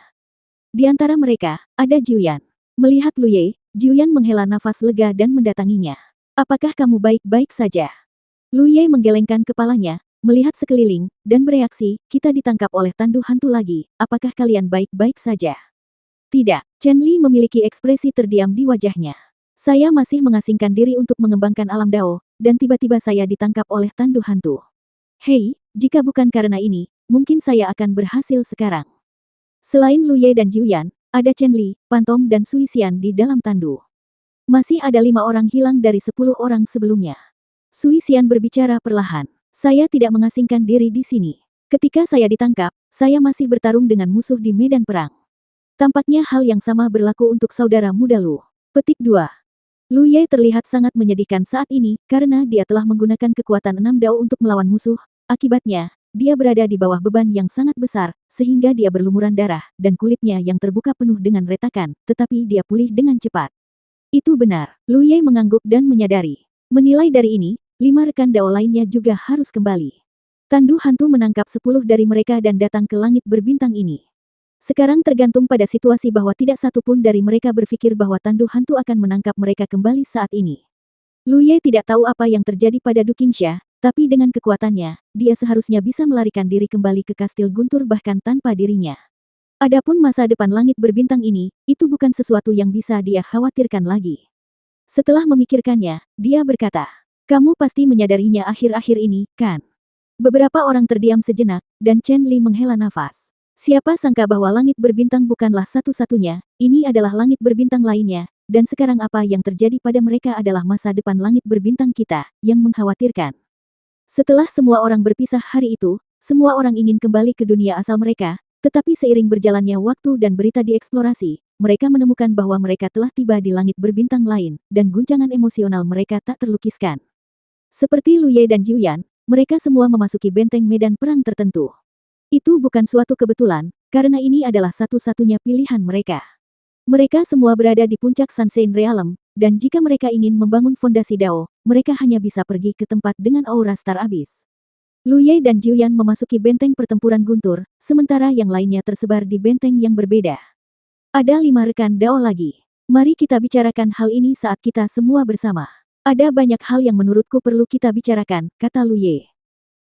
Di antara mereka, ada Jiuyan. Melihat Lu Ye, Jiuyan menghela nafas lega dan mendatanginya. Apakah kamu baik-baik saja? Lu Ye menggelengkan kepalanya, melihat sekeliling, dan bereaksi, kita ditangkap oleh tandu hantu lagi, apakah kalian baik-baik saja? Tidak, Chen Li memiliki ekspresi terdiam di wajahnya. Saya masih mengasingkan diri untuk mengembangkan alam dao, dan tiba-tiba saya ditangkap oleh tandu hantu. Hei, jika bukan karena ini, mungkin saya akan berhasil sekarang. Selain Lu Ye dan Jiuyan, ada Chen Li, Pantom dan Sui Xian di dalam tandu. Masih ada 5 orang hilang dari 10 orang sebelumnya. Sui Xian berbicara perlahan. Saya tidak mengasingkan diri di sini. Ketika saya ditangkap, saya masih bertarung dengan musuh di medan perang. Tampaknya hal yang sama berlaku untuk saudara muda Lu. Petik 2. Lu Ye terlihat sangat menyedihkan saat ini karena dia telah menggunakan kekuatan 6 dao untuk melawan musuh. Akibatnya, dia berada di bawah beban yang sangat besar, sehingga dia berlumuran darah, dan kulitnya yang terbuka penuh dengan retakan, tetapi dia pulih dengan cepat. Itu benar, Lu Ye mengangguk dan menyadari. Menilai dari ini, 5 rekan dao lainnya juga harus kembali. Tandu hantu menangkap 10 dari mereka dan datang ke langit berbintang ini. Sekarang tergantung pada situasi bahwa tidak satu pun dari mereka berpikir bahwa tandu hantu akan menangkap mereka kembali saat ini. Lu Ye tidak tahu apa yang terjadi pada Du Qingsha, tapi dengan kekuatannya, dia seharusnya bisa melarikan diri kembali ke kastil Guntur bahkan tanpa dirinya. Adapun masa depan langit berbintang ini, itu bukan sesuatu yang bisa dia khawatirkan lagi. Setelah memikirkannya, dia berkata, "Kamu pasti menyadarinya akhir-akhir ini, kan?" Beberapa orang terdiam sejenak, dan Chen Li menghela nafas. Siapa sangka bahwa langit berbintang bukanlah satu-satunya, ini adalah langit berbintang lainnya, dan sekarang apa yang terjadi pada mereka adalah masa depan langit berbintang kita, yang mengkhawatirkan. Setelah semua orang berpisah hari itu, semua orang ingin kembali ke dunia asal mereka, tetapi seiring berjalannya waktu dan berita di eksplorasi, mereka menemukan bahwa mereka telah tiba di langit berbintang lain, dan guncangan emosional mereka tak terlukiskan. Seperti Lu Ye dan Jiuyan, mereka semua memasuki benteng medan perang tertentu. Itu bukan suatu kebetulan, karena ini adalah satu-satunya pilihan mereka. Mereka semua berada di puncak Sansein Realm, dan jika mereka ingin membangun fondasi Dao, mereka hanya bisa pergi ke tempat dengan aura Star Abyss. Lu Ye dan Jiuyan memasuki benteng pertempuran guntur, sementara yang lainnya tersebar di benteng yang berbeda. Ada 5 rekan Dao lagi. Mari kita bicarakan hal ini saat kita semua bersama. Ada banyak hal yang menurutku perlu kita bicarakan, kata Lu Ye.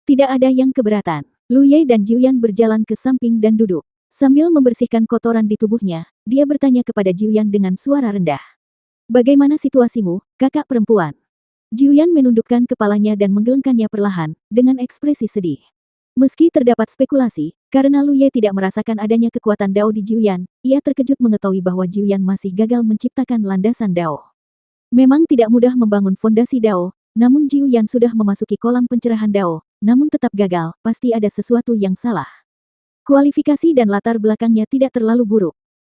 Tidak ada yang keberatan. Lu Ye dan Jiuyan berjalan ke samping dan duduk. Sambil membersihkan kotoran di tubuhnya, dia bertanya kepada Jiuyan dengan suara rendah. Bagaimana situasimu, kakak perempuan? Jiuyan menundukkan kepalanya dan menggelengkannya perlahan, dengan ekspresi sedih. Meski terdapat spekulasi, karena Lu Ye tidak merasakan adanya kekuatan Dao di Jiuyan, ia terkejut mengetahui bahwa Jiuyan masih gagal menciptakan landasan Dao. Memang tidak mudah membangun fondasi Dao, namun Jiuyan sudah memasuki kolam pencerahan Dao, namun tetap gagal, pasti ada sesuatu yang salah. Kualifikasi dan latar belakangnya tidak terlalu buruk.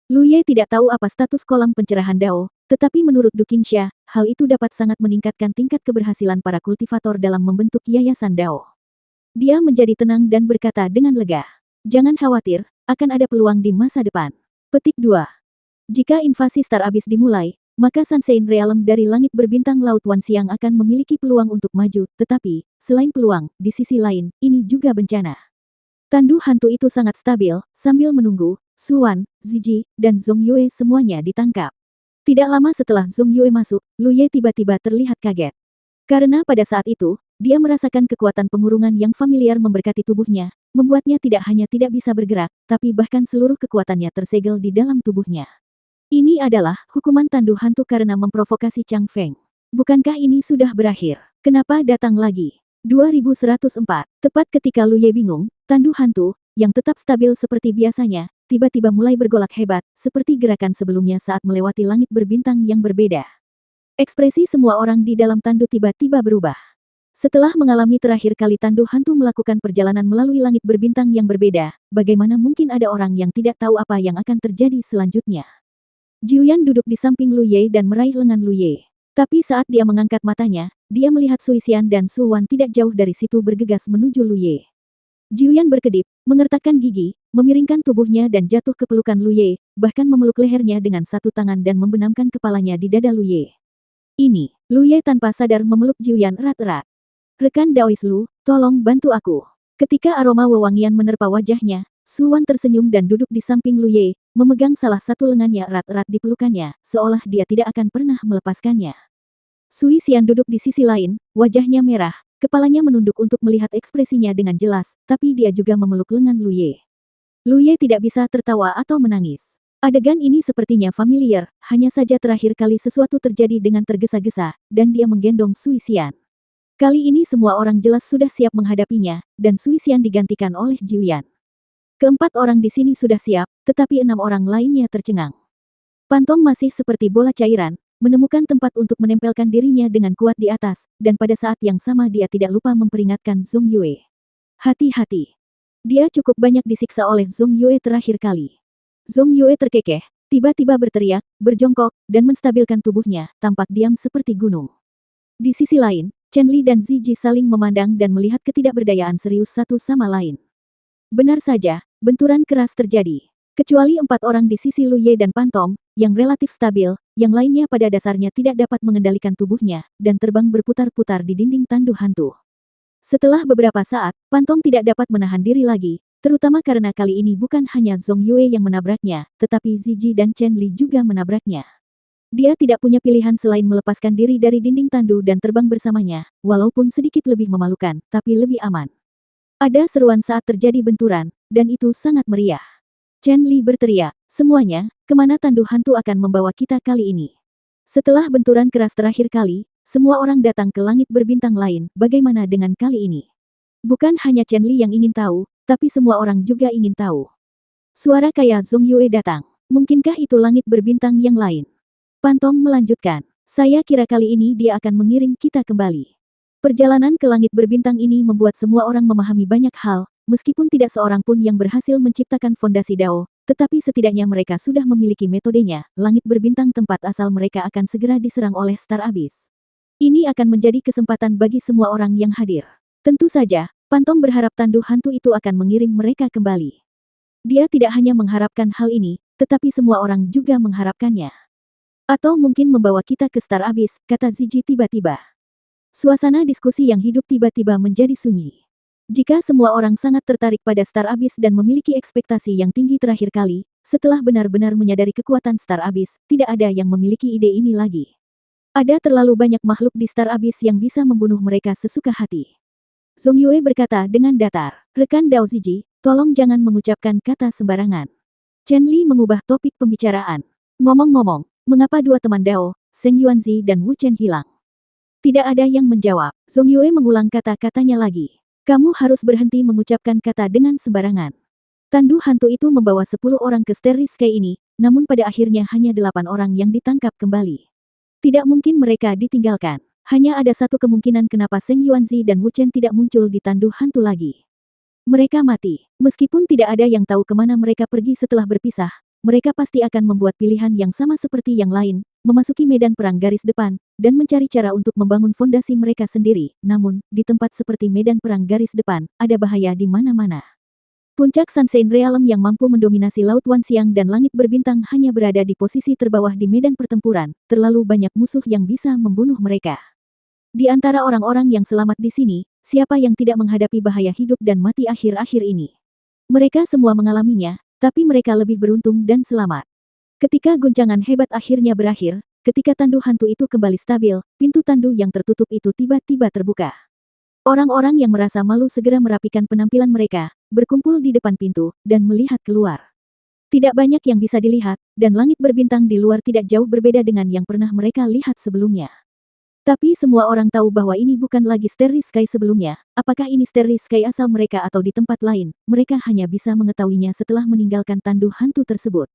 Lu Ye tidak tahu apa status kolam pencerahan Dao, tetapi menurut Du Qingsha, hal itu dapat sangat meningkatkan tingkat keberhasilan para kultivator dalam membentuk yayasan Dao. Dia menjadi tenang dan berkata dengan lega. Jangan khawatir, akan ada peluang di masa depan. Petik 2. Jika invasi Star Abyss dimulai, maka Sansein Realm dari langit berbintang Laut Wan Xiang akan memiliki peluang untuk maju, tetapi, selain peluang, di sisi lain, ini juga bencana. Tandu hantu itu sangat stabil, sambil menunggu, Su Wan, Ziji, dan Zhong Yue semuanya ditangkap. Tidak lama setelah Zhong Yue masuk, Lu Ye tiba-tiba terlihat kaget. Karena pada saat itu, dia merasakan kekuatan pengurungan yang familiar memberkati tubuhnya, membuatnya tidak hanya tidak bisa bergerak, tapi bahkan seluruh kekuatannya tersegel di dalam tubuhnya. Ini adalah hukuman tandu hantu karena memprovokasi Chang Feng. Bukankah ini sudah berakhir? Kenapa datang lagi? 2104. Tepat ketika Lu Ye bingung, tandu hantu, yang tetap stabil seperti biasanya, tiba-tiba mulai bergolak hebat, seperti gerakan sebelumnya saat melewati langit berbintang yang berbeda. Ekspresi semua orang di dalam tandu tiba-tiba berubah. Setelah mengalami terakhir kali tandu hantu melakukan perjalanan melalui langit berbintang yang berbeda, bagaimana mungkin ada orang yang tidak tahu apa yang akan terjadi selanjutnya? Jiuyan duduk di samping Lu Ye dan meraih lengan Lu Ye. Tapi saat dia mengangkat matanya, dia melihat Sui Xian dan Su Wan tidak jauh dari situ bergegas menuju Lu Ye. Jiuyan berkedip, mengertakkan gigi, memiringkan tubuhnya dan jatuh ke pelukan Lu Ye, bahkan memeluk lehernya dengan satu tangan dan membenamkan kepalanya di dada Lu Ye. Ini, Lu Ye tanpa sadar memeluk Jiuyan erat-erat. Rekan Daois Lu, tolong bantu aku. Ketika aroma wewangian menerpa wajahnya, Su Wan tersenyum dan duduk di samping Lu Ye, memegang salah satu lengannya erat-erat di pelukannya, seolah dia tidak akan pernah melepaskannya. Sui Xian duduk di sisi lain, wajahnya merah, kepalanya menunduk untuk melihat ekspresinya dengan jelas, tapi dia juga memeluk lengan Lu Ye. Lu Ye tidak bisa tertawa atau menangis. Adegan ini sepertinya familiar, hanya saja terakhir kali sesuatu terjadi dengan tergesa-gesa, dan dia menggendong Sui Xian. Kali ini semua orang jelas sudah siap menghadapinya, dan Sui Xian digantikan oleh Jiuyan. Keempat orang di sini sudah siap, tetapi 6 orang lainnya tercengang. Pantong masih seperti bola cairan, menemukan tempat untuk menempelkan dirinya dengan kuat di atas, dan pada saat yang sama dia tidak lupa memperingatkan Zhong Yue. Hati-hati. Dia cukup banyak disiksa oleh Zhong Yue terakhir kali. Zhong Yue terkekeh, Tiba-tiba berteriak, berjongkok, dan menstabilkan tubuhnya, tampak diam seperti gunung. Di sisi lain, Chen Li dan Zizi saling memandang dan melihat ketidakberdayaan serius satu sama lain. Benar saja, benturan keras terjadi. Kecuali 4 orang di sisi Lu Ye dan Pan Tong, yang relatif stabil, yang lainnya pada dasarnya tidak dapat mengendalikan tubuhnya, dan terbang berputar-putar di dinding tandu hantu. Setelah beberapa saat, Pan Tong tidak dapat menahan diri lagi, terutama karena kali ini bukan hanya Zhong Yue yang menabraknya, tetapi Zizi dan Chen Li juga menabraknya. Dia tidak punya pilihan selain melepaskan diri dari dinding tandu dan terbang bersamanya, walaupun sedikit lebih memalukan, tapi lebih aman. Ada seruan saat terjadi benturan, dan itu sangat meriah. Chen Li berteriak, semuanya, kemana tandu hantu akan membawa kita kali ini? Setelah benturan keras terakhir kali, semua orang datang ke langit berbintang lain, bagaimana dengan kali ini? Bukan hanya Chen Li yang ingin tahu, tapi semua orang juga ingin tahu. Suara kaya Zhong Yue datang. Mungkinkah itu langit berbintang yang lain? Pan Tong melanjutkan, saya kira kali ini dia akan mengirim kita kembali. Perjalanan ke langit berbintang ini membuat semua orang memahami banyak hal, meskipun tidak seorang pun yang berhasil menciptakan fondasi Dao, tetapi setidaknya mereka sudah memiliki metodenya, langit berbintang tempat asal mereka akan segera diserang oleh Star Abyss. Ini akan menjadi kesempatan bagi semua orang yang hadir. Tentu saja, Pan Tong berharap tandu hantu itu akan mengirim mereka kembali. Dia tidak hanya mengharapkan hal ini, tetapi semua orang juga mengharapkannya. Atau mungkin membawa kita ke Star Abyss, kata Zizi tiba-tiba. Suasana diskusi yang hidup tiba-tiba menjadi sunyi. Jika semua orang sangat tertarik pada Star Abyss dan memiliki ekspektasi yang tinggi terakhir kali, setelah benar-benar menyadari kekuatan Star Abyss, tidak ada yang memiliki ide ini lagi. Ada terlalu banyak makhluk di Star Abyss yang bisa membunuh mereka sesuka hati. Zhong Yue berkata dengan datar, rekan Dao Zizi, tolong jangan mengucapkan kata sembarangan. Chen Li mengubah topik pembicaraan. Ngomong-ngomong, mengapa dua teman Dao, Seng Yuanzi dan Wu Chen hilang? Tidak ada yang menjawab. Zhong Yue mengulang kata-katanya lagi. Kamu harus berhenti mengucapkan kata dengan sembarangan. Tandu hantu itu membawa 10 orang ke Starry Sky ini, namun pada akhirnya hanya 8 orang yang ditangkap kembali. Tidak mungkin mereka ditinggalkan. Hanya ada satu kemungkinan kenapa Seng Yuanzi dan Wu Chen tidak muncul di tandu hantu lagi. Mereka mati. Meskipun tidak ada yang tahu kemana mereka pergi setelah berpisah, mereka pasti akan membuat pilihan yang sama seperti yang lain, memasuki medan perang garis depan, dan mencari cara untuk membangun fondasi mereka sendiri. Namun, di tempat seperti medan perang garis depan, ada bahaya di mana-mana. Puncak Sunshine Realm yang mampu mendominasi Laut Wan Siang dan langit berbintang hanya berada di posisi terbawah di medan pertempuran, terlalu banyak musuh yang bisa membunuh mereka. Di antara orang-orang yang selamat di sini, siapa yang tidak menghadapi bahaya hidup dan mati akhir-akhir ini? Mereka semua mengalaminya, tapi mereka lebih beruntung dan selamat. Ketika guncangan hebat akhirnya berakhir, ketika tandu hantu itu kembali stabil, pintu tandu yang tertutup itu tiba-tiba terbuka. Orang-orang yang merasa malu segera merapikan penampilan mereka, berkumpul di depan pintu, dan melihat keluar. Tidak banyak yang bisa dilihat, dan langit berbintang di luar tidak jauh berbeda dengan yang pernah mereka lihat sebelumnya. Tapi semua orang tahu bahwa ini bukan lagi Starry Sky sebelumnya. Apakah ini Starry Sky asal mereka atau di tempat lain, mereka hanya bisa mengetahuinya setelah meninggalkan tandu hantu tersebut.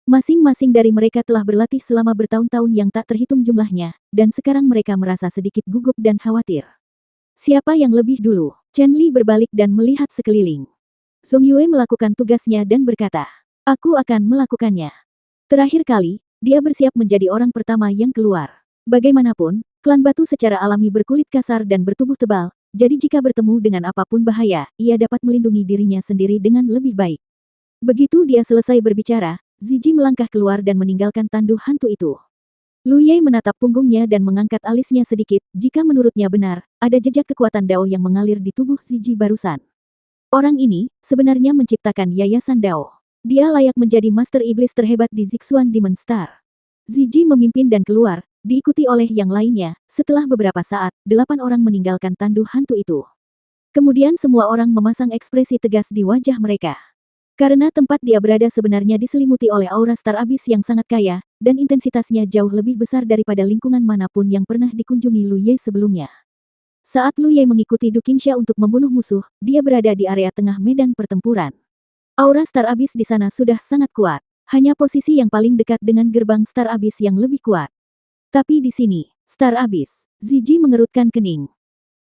Masing-masing dari mereka telah berlatih selama bertahun-tahun yang tak terhitung jumlahnya, dan sekarang mereka merasa sedikit gugup dan khawatir. Siapa yang lebih dulu? Chen Li berbalik dan melihat sekeliling. Zhong Yue melakukan tugasnya dan berkata, aku akan melakukannya. Terakhir kali, dia bersiap menjadi orang pertama yang keluar. Bagaimanapun, klan batu secara alami berkulit kasar dan bertubuh tebal, jadi jika bertemu dengan apapun bahaya, ia dapat melindungi dirinya sendiri dengan lebih baik. Begitu dia selesai berbicara, Zizi melangkah keluar dan meninggalkan tandu hantu itu. Lu Ye menatap punggungnya dan mengangkat alisnya sedikit, jika menurutnya benar, ada jejak kekuatan Dao yang mengalir di tubuh Zizi barusan. Orang ini, sebenarnya menciptakan yayasan Dao. Dia layak menjadi Master Iblis terhebat di Zixuan Demon Star. Zizi memimpin dan keluar, diikuti oleh yang lainnya. Setelah beberapa saat, 8 orang meninggalkan tandu hantu itu. Kemudian semua orang memasang ekspresi tegas di wajah mereka. Karena tempat dia berada sebenarnya diselimuti oleh aura Star Abyss yang sangat kaya, dan intensitasnya jauh lebih besar daripada lingkungan manapun yang pernah dikunjungi Lu Ye sebelumnya. Saat Lu Ye mengikuti Du Qingsha untuk membunuh musuh, dia berada di area tengah medan pertempuran. Aura Star Abyss di sana sudah sangat kuat. Hanya posisi yang paling dekat dengan gerbang Star Abyss yang lebih kuat. Tapi di sini, Star Abyss, Zizi mengerutkan kening.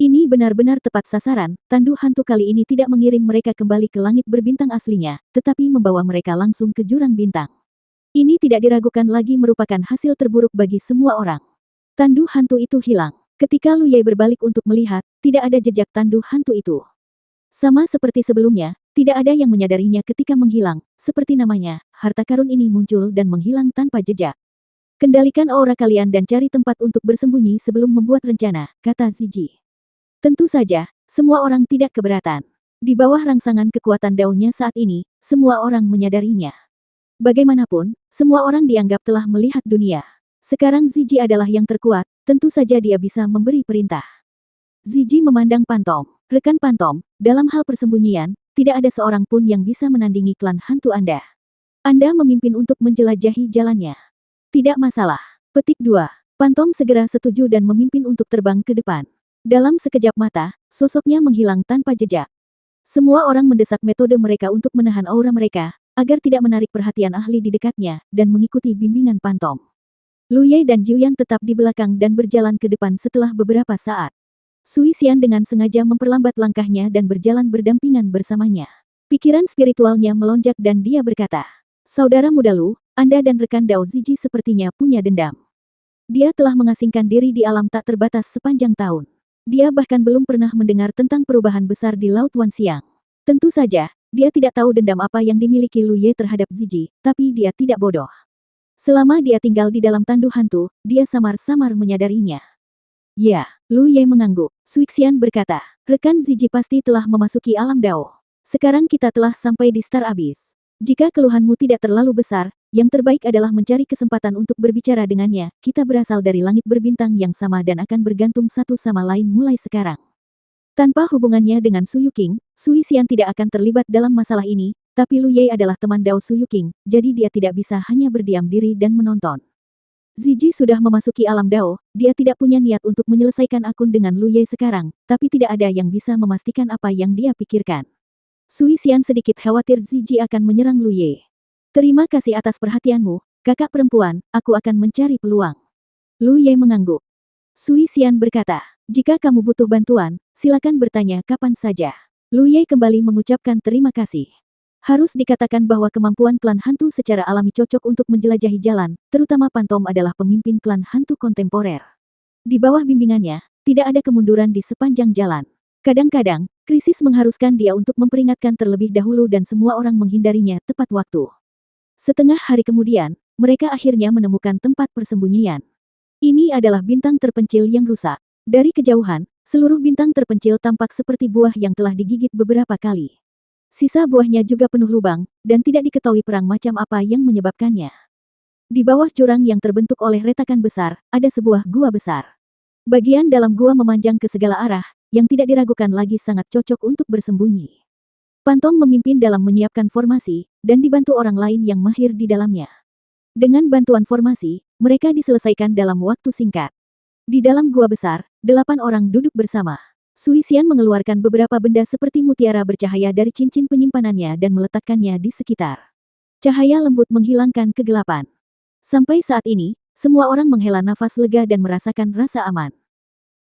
Ini benar-benar tepat sasaran, tandu hantu kali ini tidak mengirim mereka kembali ke langit berbintang aslinya, tetapi membawa mereka langsung ke jurang bintang. Ini tidak diragukan lagi merupakan hasil terburuk bagi semua orang. Tandu hantu itu hilang. Ketika Lu Ye berbalik untuk melihat, tidak ada jejak tandu hantu itu. Sama seperti sebelumnya, tidak ada yang menyadarinya ketika menghilang, seperti namanya, harta karun ini muncul dan menghilang tanpa jejak. Kendalikan aura kalian dan cari tempat untuk bersembunyi sebelum membuat rencana, kata Ziji. Tentu saja, semua orang tidak keberatan. Di bawah rangsangan kekuatan daunnya saat ini, semua orang menyadarinya. Bagaimanapun, semua orang dianggap telah melihat dunia. Sekarang Ziji adalah yang terkuat, tentu saja dia bisa memberi perintah. Ziji memandang Pantom. Rekan Pantom, dalam hal persembunyian, tidak ada seorang pun yang bisa menandingi klan hantu Anda. Anda memimpin untuk menjelajahi jalannya. Tidak masalah. Petik 2. Pantom segera setuju dan memimpin untuk terbang ke depan. Dalam sekejap mata, sosoknya menghilang tanpa jejak. Semua orang mendesak metode mereka untuk menahan aura mereka, agar tidak menarik perhatian ahli di dekatnya, dan mengikuti bimbingan Pantom. Lu Ye dan Jiuyan tetap di belakang dan berjalan ke depan setelah beberapa saat. Sui Xian dengan sengaja memperlambat langkahnya dan berjalan berdampingan bersamanya. Pikiran spiritualnya melonjak dan dia berkata, "Saudara muda Lu, Anda dan rekan Dao Ziji sepertinya punya dendam. Dia telah mengasingkan diri di alam tak terbatas sepanjang tahun. Dia bahkan belum pernah mendengar tentang perubahan besar di Laut Wan Xiang. Tentu saja, dia tidak tahu dendam apa yang dimiliki Lu Ye terhadap Ziji, tapi dia tidak bodoh. Selama dia tinggal di dalam tandu hantu, dia samar-samar menyadarinya." Ya, Lu Ye mengangguk. Sui Xian berkata, rekan Ziji pasti telah memasuki alam Dao. Sekarang kita telah sampai di Star Abyss. Jika keluhanmu tidak terlalu besar, yang terbaik adalah mencari kesempatan untuk berbicara dengannya. Kita berasal dari langit berbintang yang sama dan akan bergantung satu sama lain mulai sekarang. Tanpa hubungannya dengan Su Yuqing, Sui Xian tidak akan terlibat dalam masalah ini, tapi Lu Ye adalah teman Dao Su Yuqing, jadi dia tidak bisa hanya berdiam diri dan menonton. Ziji sudah memasuki alam Dao, dia tidak punya niat untuk menyelesaikan akun dengan Lu Ye sekarang, tapi tidak ada yang bisa memastikan apa yang dia pikirkan. Sui Xian sedikit khawatir Ziji akan menyerang Lu Ye. Terima kasih atas perhatianmu, kakak perempuan, aku akan mencari peluang. Lu Ye mengangguk. Sui Xian berkata, jika kamu butuh bantuan, silakan bertanya kapan saja. Lu Ye kembali mengucapkan terima kasih. Harus dikatakan bahwa kemampuan klan hantu secara alami cocok untuk menjelajahi jalan, terutama Pantom adalah pemimpin klan hantu kontemporer. Di bawah bimbingannya, tidak ada kemunduran di sepanjang jalan. Kadang-kadang, krisis mengharuskan dia untuk memperingatkan terlebih dahulu dan semua orang menghindarinya tepat waktu. Setengah hari kemudian, mereka akhirnya menemukan tempat persembunyian. Ini adalah bintang terpencil yang rusak. Dari kejauhan, seluruh bintang terpencil tampak seperti buah yang telah digigit beberapa kali. Sisa buahnya juga penuh lubang, dan tidak diketahui perang macam apa yang menyebabkannya. Di bawah jurang yang terbentuk oleh retakan besar, ada sebuah gua besar. Bagian dalam gua memanjang ke segala arah, yang tidak diragukan lagi sangat cocok untuk bersembunyi. Pantom memimpin dalam menyiapkan formasi, dan dibantu orang lain yang mahir di dalamnya. Dengan bantuan formasi, mereka diselesaikan dalam waktu singkat. Di dalam gua besar, 8 orang duduk bersama. Sui Xian mengeluarkan beberapa benda seperti mutiara bercahaya dari cincin penyimpanannya dan meletakkannya di sekitar. Cahaya lembut menghilangkan kegelapan. Sampai saat ini, semua orang menghela nafas lega dan merasakan rasa aman.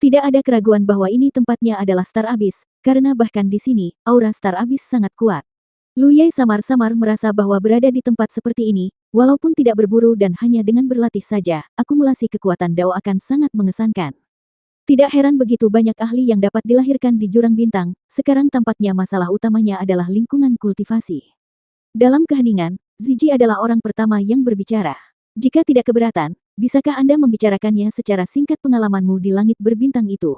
Tidak ada keraguan bahwa ini tempatnya adalah Star Abyss, karena bahkan di sini, aura Star Abyss sangat kuat. Lu Ye samar-samar merasa bahwa berada di tempat seperti ini, walaupun tidak berburu dan hanya dengan berlatih saja, akumulasi kekuatan Dao akan sangat mengesankan. Tidak heran begitu banyak ahli yang dapat dilahirkan di jurang bintang, sekarang tampaknya masalah utamanya adalah lingkungan kultivasi. Dalam keheningan, Ziji adalah orang pertama yang berbicara. Jika tidak keberatan, bisakah Anda membicarakannya secara singkat pengalamanmu di langit berbintang itu?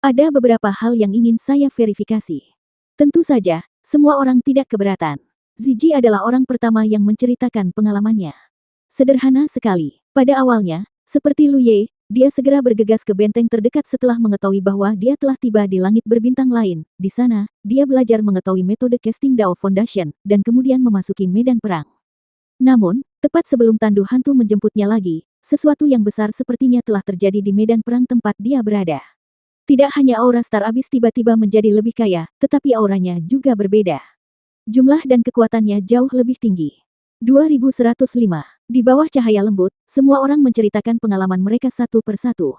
Ada beberapa hal yang ingin saya verifikasi. Tentu saja, semua orang tidak keberatan. Ziji adalah orang pertama yang menceritakan pengalamannya. Sederhana sekali. Pada awalnya, seperti Lu Ye, dia segera bergegas ke benteng terdekat setelah mengetahui bahwa dia telah tiba di langit berbintang lain. Di sana, dia belajar mengetahui metode casting Dao Foundation, dan kemudian memasuki medan perang. Namun, tepat sebelum tandu hantu menjemputnya lagi, sesuatu yang besar sepertinya telah terjadi di medan perang tempat dia berada. Tidak hanya aura Star Abyss tiba-tiba menjadi lebih kaya, tetapi auranya juga berbeda. Jumlah dan kekuatannya jauh lebih tinggi. 2105. Di bawah cahaya lembut, semua orang menceritakan pengalaman mereka satu persatu.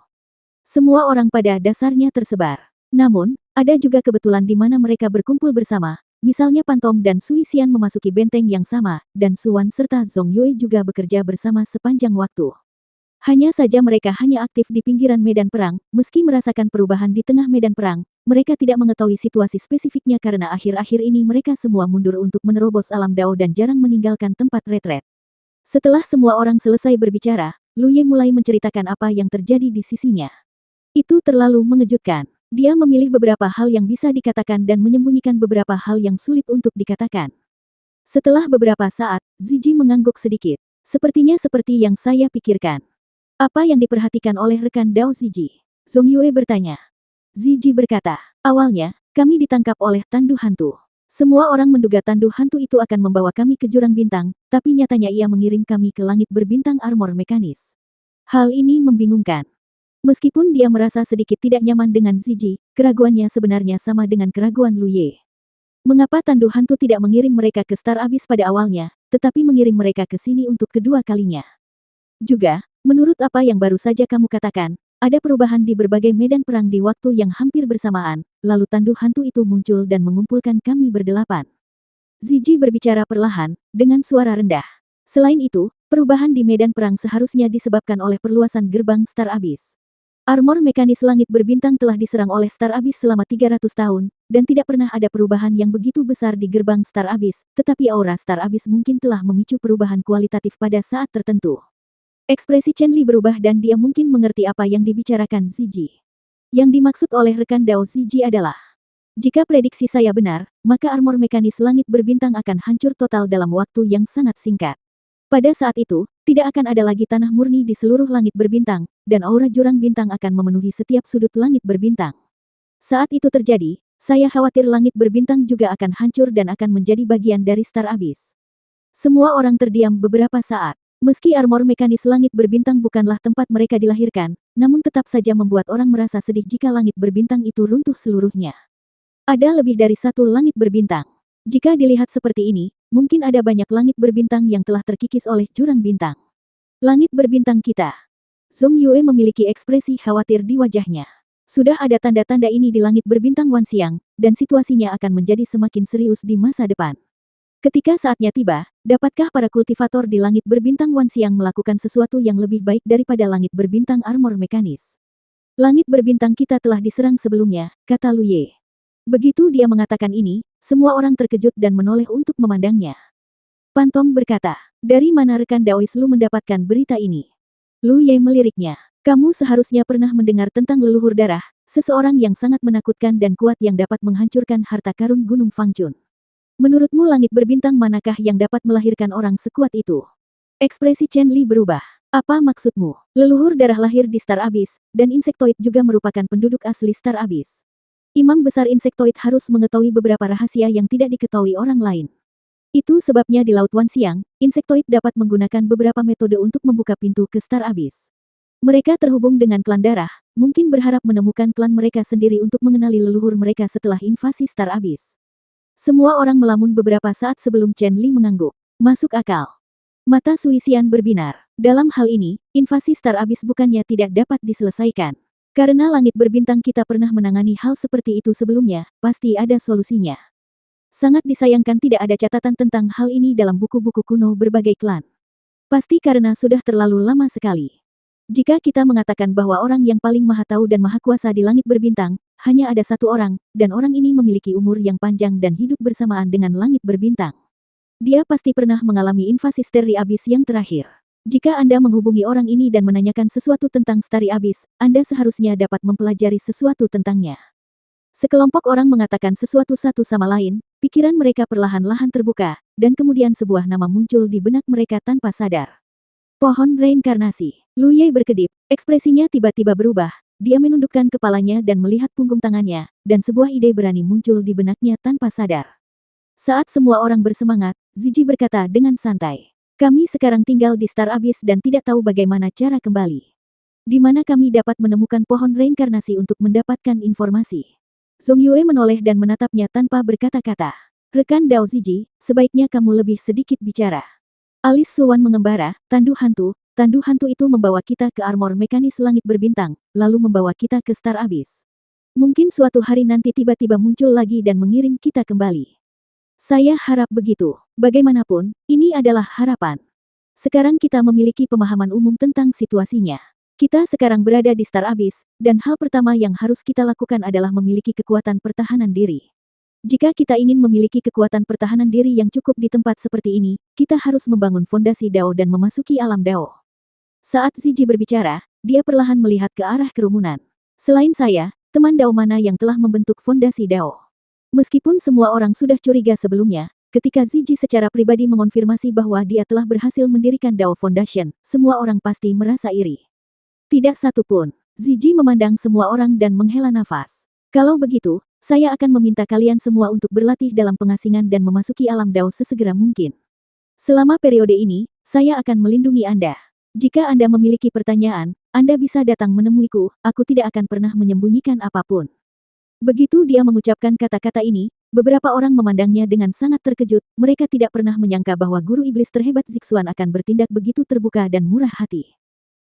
Semua orang pada dasarnya tersebar. Namun, ada juga kebetulan di mana mereka berkumpul bersama, misalnya Pantom dan Sui Xian memasuki benteng yang sama, dan Suan serta Zhong Yue juga bekerja bersama sepanjang waktu. Hanya saja mereka hanya aktif di pinggiran medan perang, meski merasakan perubahan di tengah medan perang, mereka tidak mengetahui situasi spesifiknya karena akhir-akhir ini mereka semua mundur untuk menerobos alam Dao dan jarang meninggalkan tempat retret. Setelah semua orang selesai berbicara, Lu Ye mulai menceritakan apa yang terjadi di sisinya. Itu terlalu mengejutkan. Dia memilih beberapa hal yang bisa dikatakan dan menyembunyikan beberapa hal yang sulit untuk dikatakan. Setelah beberapa saat, Ziji mengangguk sedikit. Sepertinya seperti yang saya pikirkan. Apa yang diperhatikan oleh rekan Dao Ziji? Zhong Yue bertanya. Ziji berkata, awalnya, kami ditangkap oleh tandu hantu. Semua orang menduga tandu hantu itu akan membawa kami ke jurang bintang, tapi nyatanya ia mengirim kami ke langit berbintang armor mekanis. Hal ini membingungkan. Meskipun dia merasa sedikit tidak nyaman dengan Ziji, keraguannya sebenarnya sama dengan keraguan Lu Ye. Mengapa tandu hantu tidak mengirim mereka ke Star Abyss pada awalnya, tetapi mengirim mereka ke sini untuk kedua kalinya? Juga, menurut apa yang baru saja kamu katakan, ada perubahan di berbagai medan perang di waktu yang hampir bersamaan, lalu tandu hantu itu muncul dan mengumpulkan kami berdelapan. Ziji berbicara perlahan, dengan suara rendah. Selain itu, perubahan di medan perang seharusnya disebabkan oleh perluasan gerbang Star Abyss. Armor mekanis langit berbintang telah diserang oleh Star Abyss selama 300 tahun, dan tidak pernah ada perubahan yang begitu besar di gerbang Star Abyss, tetapi aura Star Abyss mungkin telah memicu perubahan kualitatif pada saat tertentu. Ekspresi Chen Li berubah dan dia mungkin mengerti apa yang dibicarakan Ziji. Yang dimaksud oleh rekan Dao Ziji adalah, jika prediksi saya benar, maka armor mekanis langit berbintang akan hancur total dalam waktu yang sangat singkat. Pada saat itu, tidak akan ada lagi tanah murni di seluruh langit berbintang, dan aura jurang bintang akan memenuhi setiap sudut langit berbintang. Saat itu terjadi, saya khawatir langit berbintang juga akan hancur dan akan menjadi bagian dari Star Abyss. Semua orang terdiam beberapa saat. Meski armor mekanis langit berbintang bukanlah tempat mereka dilahirkan, namun tetap saja membuat orang merasa sedih jika langit berbintang itu runtuh seluruhnya. Ada lebih dari satu langit berbintang. Jika dilihat seperti ini, mungkin ada banyak langit berbintang yang telah terkikis oleh jurang bintang. Langit berbintang kita. Zhong Yue memiliki ekspresi khawatir di wajahnya. Sudah ada tanda-tanda ini di langit berbintang Wanxiang, dan situasinya akan menjadi semakin serius di masa depan. Ketika saatnya tiba, dapatkah para kultivator di langit berbintang Wanxiang melakukan sesuatu yang lebih baik daripada langit berbintang armor mekanis? Langit berbintang kita telah diserang sebelumnya, kata Lu Ye. Begitu dia mengatakan ini, semua orang terkejut dan menoleh untuk memandangnya. Pantom berkata, dari mana rekan Daois Lu mendapatkan berita ini? Lu Ye meliriknya. Kamu seharusnya pernah mendengar tentang leluhur darah, seseorang yang sangat menakutkan dan kuat yang dapat menghancurkan harta karun Gunung Fangchun. Menurutmu langit berbintang manakah yang dapat melahirkan orang sekuat itu? Ekspresi Chen Li berubah. Apa maksudmu? Leluhur darah lahir di Star Abyss, dan insektoid juga merupakan penduduk asli Star Abyss. Imam besar insektoid harus mengetahui beberapa rahasia yang tidak diketahui orang lain. Itu sebabnya di Laut Wanxiang, insektoid dapat menggunakan beberapa metode untuk membuka pintu ke Star Abyss. Mereka terhubung dengan klan darah, mungkin berharap menemukan klan mereka sendiri untuk mengenali leluhur mereka setelah invasi Star Abyss. Semua orang melamun beberapa saat sebelum Chen Li mengangguk. Masuk akal. Mata Sui Xian berbinar. Dalam hal ini, invasi Star Abyss bukannya tidak dapat diselesaikan. Karena langit berbintang kita pernah menangani hal seperti itu sebelumnya, pasti ada solusinya. Sangat disayangkan tidak ada catatan tentang hal ini dalam buku-buku kuno berbagai klan. Pasti karena sudah terlalu lama sekali. Jika kita mengatakan bahwa orang yang paling maha tahu dan maha kuasa di langit berbintang, hanya ada satu orang, dan orang ini memiliki umur yang panjang dan hidup bersamaan dengan langit berbintang. Dia pasti pernah mengalami invasi Starry Abyss yang terakhir. Jika Anda menghubungi orang ini dan menanyakan sesuatu tentang Starry Abyss, Anda seharusnya dapat mempelajari sesuatu tentangnya. Sekelompok orang mengatakan sesuatu satu sama lain, pikiran mereka perlahan-lahan terbuka, dan kemudian sebuah nama muncul di benak mereka tanpa sadar. Pohon reinkarnasi. Lu Ye berkedip, ekspresinya tiba-tiba berubah, dia menundukkan kepalanya dan melihat punggung tangannya, dan sebuah ide berani muncul di benaknya tanpa sadar. Saat semua orang bersemangat, Ziji berkata dengan santai. Kami sekarang tinggal di Star Abyss dan tidak tahu bagaimana cara kembali. Di mana kami dapat menemukan pohon reinkarnasi untuk mendapatkan informasi. Zhong Yue menoleh dan menatapnya tanpa berkata-kata. Rekan Dao Ziji, sebaiknya kamu lebih sedikit bicara. Alis Suwan mengembara, tandu hantu itu membawa kita ke armor mekanis langit berbintang, lalu membawa kita ke Star Abyss. Mungkin suatu hari nanti tiba-tiba muncul lagi dan mengirim kita kembali. Saya harap begitu. Bagaimanapun, ini adalah harapan. Sekarang kita memiliki pemahaman umum tentang situasinya. Kita sekarang berada di Star Abyss, dan hal pertama yang harus kita lakukan adalah memiliki kekuatan pertahanan diri. Jika kita ingin memiliki kekuatan pertahanan diri yang cukup di tempat seperti ini, kita harus membangun fondasi Dao dan memasuki alam Dao. Saat Ziji berbicara, dia perlahan melihat ke arah kerumunan. Selain saya, teman Dao mana yang telah membentuk fondasi Dao? Meskipun semua orang sudah curiga sebelumnya, ketika Ziji secara pribadi mengonfirmasi bahwa dia telah berhasil mendirikan Dao Foundation, semua orang pasti merasa iri. Tidak satu pun. Ziji memandang semua orang dan menghela nafas. Kalau begitu, saya akan meminta kalian semua untuk berlatih dalam pengasingan dan memasuki alam Dao sesegera mungkin. Selama periode ini, saya akan melindungi Anda. Jika Anda memiliki pertanyaan, Anda bisa datang menemuiku, aku tidak akan pernah menyembunyikan apapun. Begitu dia mengucapkan kata-kata ini, beberapa orang memandangnya dengan sangat terkejut, mereka tidak pernah menyangka bahwa guru iblis terhebat Zixuan akan bertindak begitu terbuka dan murah hati.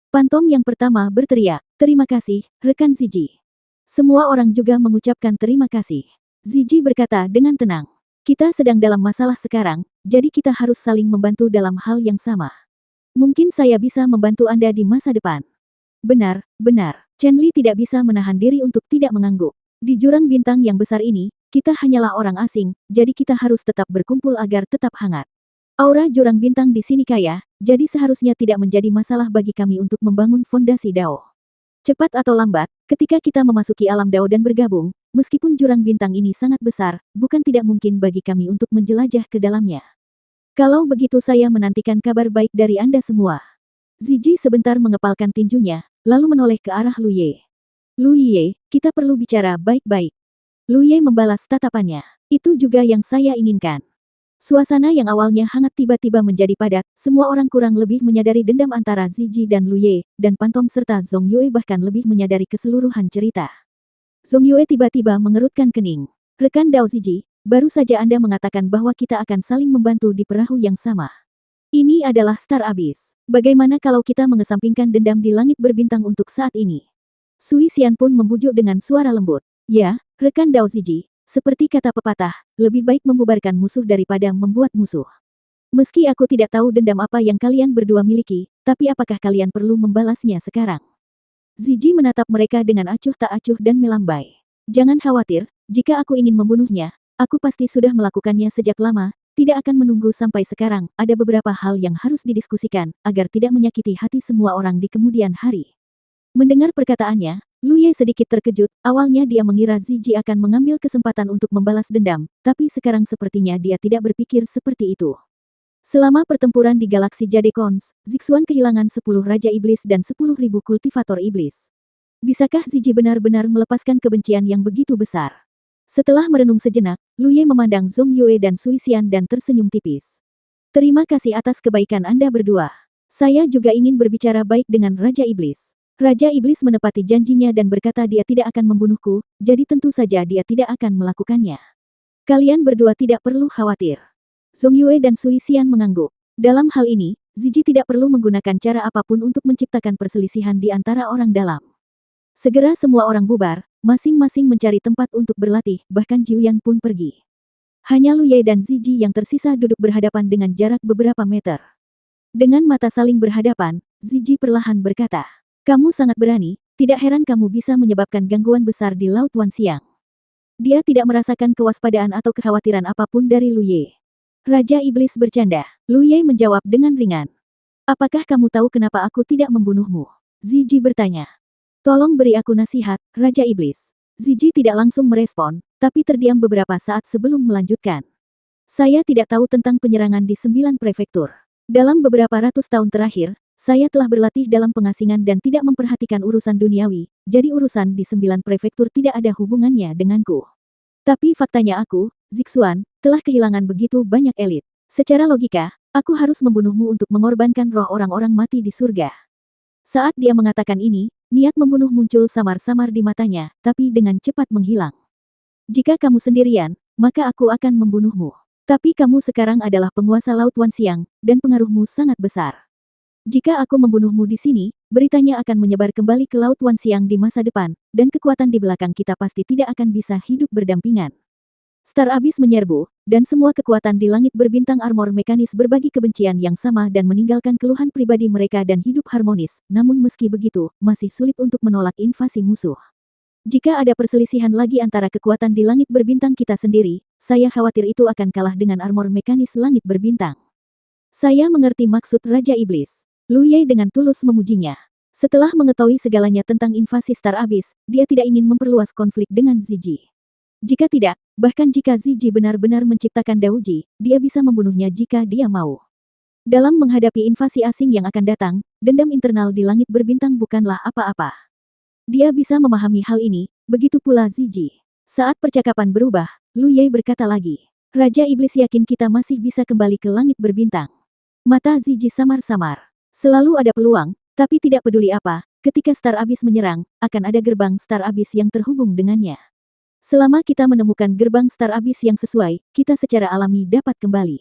Pantom yang pertama berteriak, "Terima kasih, rekan Ziji." Semua orang juga mengucapkan terima kasih. Ziji berkata dengan tenang, "Kita sedang dalam masalah sekarang, jadi kita harus saling membantu dalam hal yang sama. Mungkin saya bisa membantu Anda di masa depan." Benar, benar. Chen Li tidak bisa menahan diri untuk tidak mengangguk. Di jurang bintang yang besar ini, kita hanyalah orang asing, jadi kita harus tetap berkumpul agar tetap hangat. Aura jurang bintang di sini kaya, jadi seharusnya tidak menjadi masalah bagi kami untuk membangun fondasi Dao. Cepat atau lambat, ketika kita memasuki alam Dao dan bergabung, meskipun jurang bintang ini sangat besar, bukan tidak mungkin bagi kami untuk menjelajah ke dalamnya. Kalau begitu saya menantikan kabar baik dari Anda semua. Ziji sebentar mengepalkan tinjunya, lalu menoleh ke arah Lu Ye. Lu Ye, kita perlu bicara baik-baik. Lu Ye membalas tatapannya. Itu juga yang saya inginkan. Suasana yang awalnya hangat tiba-tiba menjadi padat, semua orang kurang lebih menyadari dendam antara Ziji dan Lu Ye, dan Pantom serta Zhong Yue bahkan lebih menyadari keseluruhan cerita. Zhong Yue tiba-tiba mengerutkan kening. Rekan Dao Ziji, baru saja Anda mengatakan bahwa kita akan saling membantu di perahu yang sama. Ini adalah Star Abyss. Bagaimana kalau kita mengesampingkan dendam di langit berbintang untuk saat ini? Sui Xian pun membujuk dengan suara lembut. Ya, rekan Dao Ziji, seperti kata pepatah, lebih baik membubarkan musuh daripada membuat musuh. Meski aku tidak tahu dendam apa yang kalian berdua miliki, tapi apakah kalian perlu membalasnya sekarang? Ziji menatap mereka dengan acuh tak acuh dan melambai. Jangan khawatir, jika aku ingin membunuhnya, aku pasti sudah melakukannya sejak lama, tidak akan menunggu sampai sekarang, ada beberapa hal yang harus didiskusikan, agar tidak menyakiti hati semua orang di kemudian hari. Mendengar perkataannya, Lu Ye sedikit terkejut, awalnya dia mengira Ziji akan mengambil kesempatan untuk membalas dendam, tapi sekarang sepertinya dia tidak berpikir seperti itu. Selama pertempuran di galaksi Jadekons, Zixuan kehilangan 10 Raja Iblis dan 10.000 kultivator iblis. Bisakah Ziji benar-benar melepaskan kebencian yang begitu besar? Setelah merenung sejenak, Lu Ye memandang Zhong Yue dan Sui Xian dan tersenyum tipis. Terima kasih atas kebaikan Anda berdua. Saya juga ingin berbicara baik dengan Raja Iblis. Raja Iblis menepati janjinya dan berkata dia tidak akan membunuhku, jadi tentu saja dia tidak akan melakukannya. Kalian berdua tidak perlu khawatir. Zhong Yue dan Sui Xian mengangguk. Dalam hal ini, Ziji tidak perlu menggunakan cara apapun untuk menciptakan perselisihan di antara orang dalam. Segera semua orang bubar, masing-masing mencari tempat untuk berlatih, bahkan Jiuyan pun pergi. Hanya Lu Ye dan Ziji yang tersisa duduk berhadapan dengan jarak beberapa meter. Dengan mata saling berhadapan, Ziji perlahan berkata, "Kamu sangat berani, tidak heran kamu bisa menyebabkan gangguan besar di Laut Wan Siang." Dia tidak merasakan kewaspadaan atau kekhawatiran apapun dari Lu Ye. Raja Iblis bercanda. Lu Ye menjawab dengan ringan. "Apakah kamu tahu kenapa aku tidak membunuhmu?" Ziji bertanya. "Tolong beri aku nasihat, Raja Iblis." Ziji tidak langsung merespon, tapi terdiam beberapa saat sebelum melanjutkan. "Saya tidak tahu tentang penyerangan di 9 prefektur. Dalam beberapa ratus tahun terakhir, saya telah berlatih dalam pengasingan dan tidak memperhatikan urusan duniawi, jadi urusan di 9 prefektur tidak ada hubungannya denganku. Tapi faktanya aku, Zixuan, telah kehilangan begitu banyak elit. Secara logika, aku harus membunuhmu untuk mengorbankan roh orang-orang mati di surga." Saat dia mengatakan ini, niat membunuh muncul samar-samar di matanya, tapi dengan cepat menghilang. "Jika kamu sendirian, maka aku akan membunuhmu. Tapi kamu sekarang adalah penguasa Laut Wan Siang, dan pengaruhmu sangat besar. Jika aku membunuhmu di sini, beritanya akan menyebar kembali ke Laut Wan Siang di masa depan, dan kekuatan di belakang kita pasti tidak akan bisa hidup berdampingan." Star Abyss menyerbu, dan semua kekuatan di langit berbintang armor mekanis berbagi kebencian yang sama dan meninggalkan keluhan pribadi mereka dan hidup harmonis. Namun meski begitu, masih sulit untuk menolak invasi musuh. Jika ada perselisihan lagi antara kekuatan di langit berbintang kita sendiri, saya khawatir itu akan kalah dengan armor mekanis langit berbintang. Saya mengerti maksud Raja Iblis. Lu Ye dengan tulus memujinya. Setelah mengetahui segalanya tentang invasi Star Abyss, dia tidak ingin memperluas konflik dengan Ziji. Jika tidak, bahkan jika Ziji benar-benar menciptakan Daoji, dia bisa membunuhnya jika dia mau. Dalam menghadapi invasi asing yang akan datang, dendam internal di langit berbintang bukanlah apa-apa. Dia bisa memahami hal ini, begitu pula Ziji. Saat percakapan berubah, Lu Ye berkata lagi, Raja Iblis yakin kita masih bisa kembali ke langit berbintang. Mata Ziji samar-samar. Selalu ada peluang, tapi tidak peduli apa, ketika Star Abyss menyerang, akan ada gerbang Star Abyss yang terhubung dengannya. Selama kita menemukan gerbang Star Abyss yang sesuai, kita secara alami dapat kembali.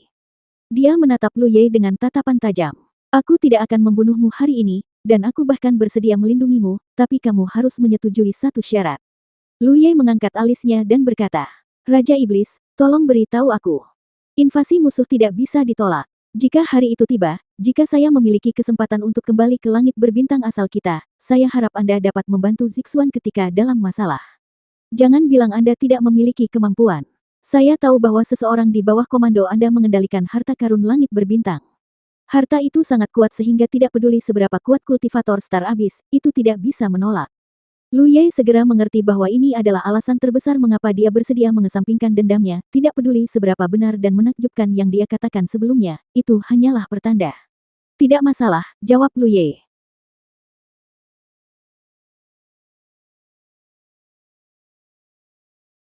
Dia menatap Lu Ye dengan tatapan tajam. Aku tidak akan membunuhmu hari ini, dan aku bahkan bersedia melindungimu, tapi kamu harus menyetujui satu syarat. Lu Ye mengangkat alisnya dan berkata, Raja Iblis, tolong beritahu aku. Invasi musuh tidak bisa ditolak. Jika hari itu tiba, jika saya memiliki kesempatan untuk kembali ke langit berbintang asal kita, saya harap Anda dapat membantu Zixuan ketika dalam masalah. Jangan bilang Anda tidak memiliki kemampuan. Saya tahu bahwa seseorang di bawah komando Anda mengendalikan harta karun langit berbintang. Harta itu sangat kuat sehingga tidak peduli seberapa kuat kultivator Star Abyss, itu tidak bisa menolak. Lu Ye segera mengerti bahwa ini adalah alasan terbesar mengapa dia bersedia mengesampingkan dendamnya, tidak peduli seberapa benar dan menakjubkan yang dia katakan sebelumnya, itu hanyalah pertanda. Tidak masalah, jawab Lu Ye.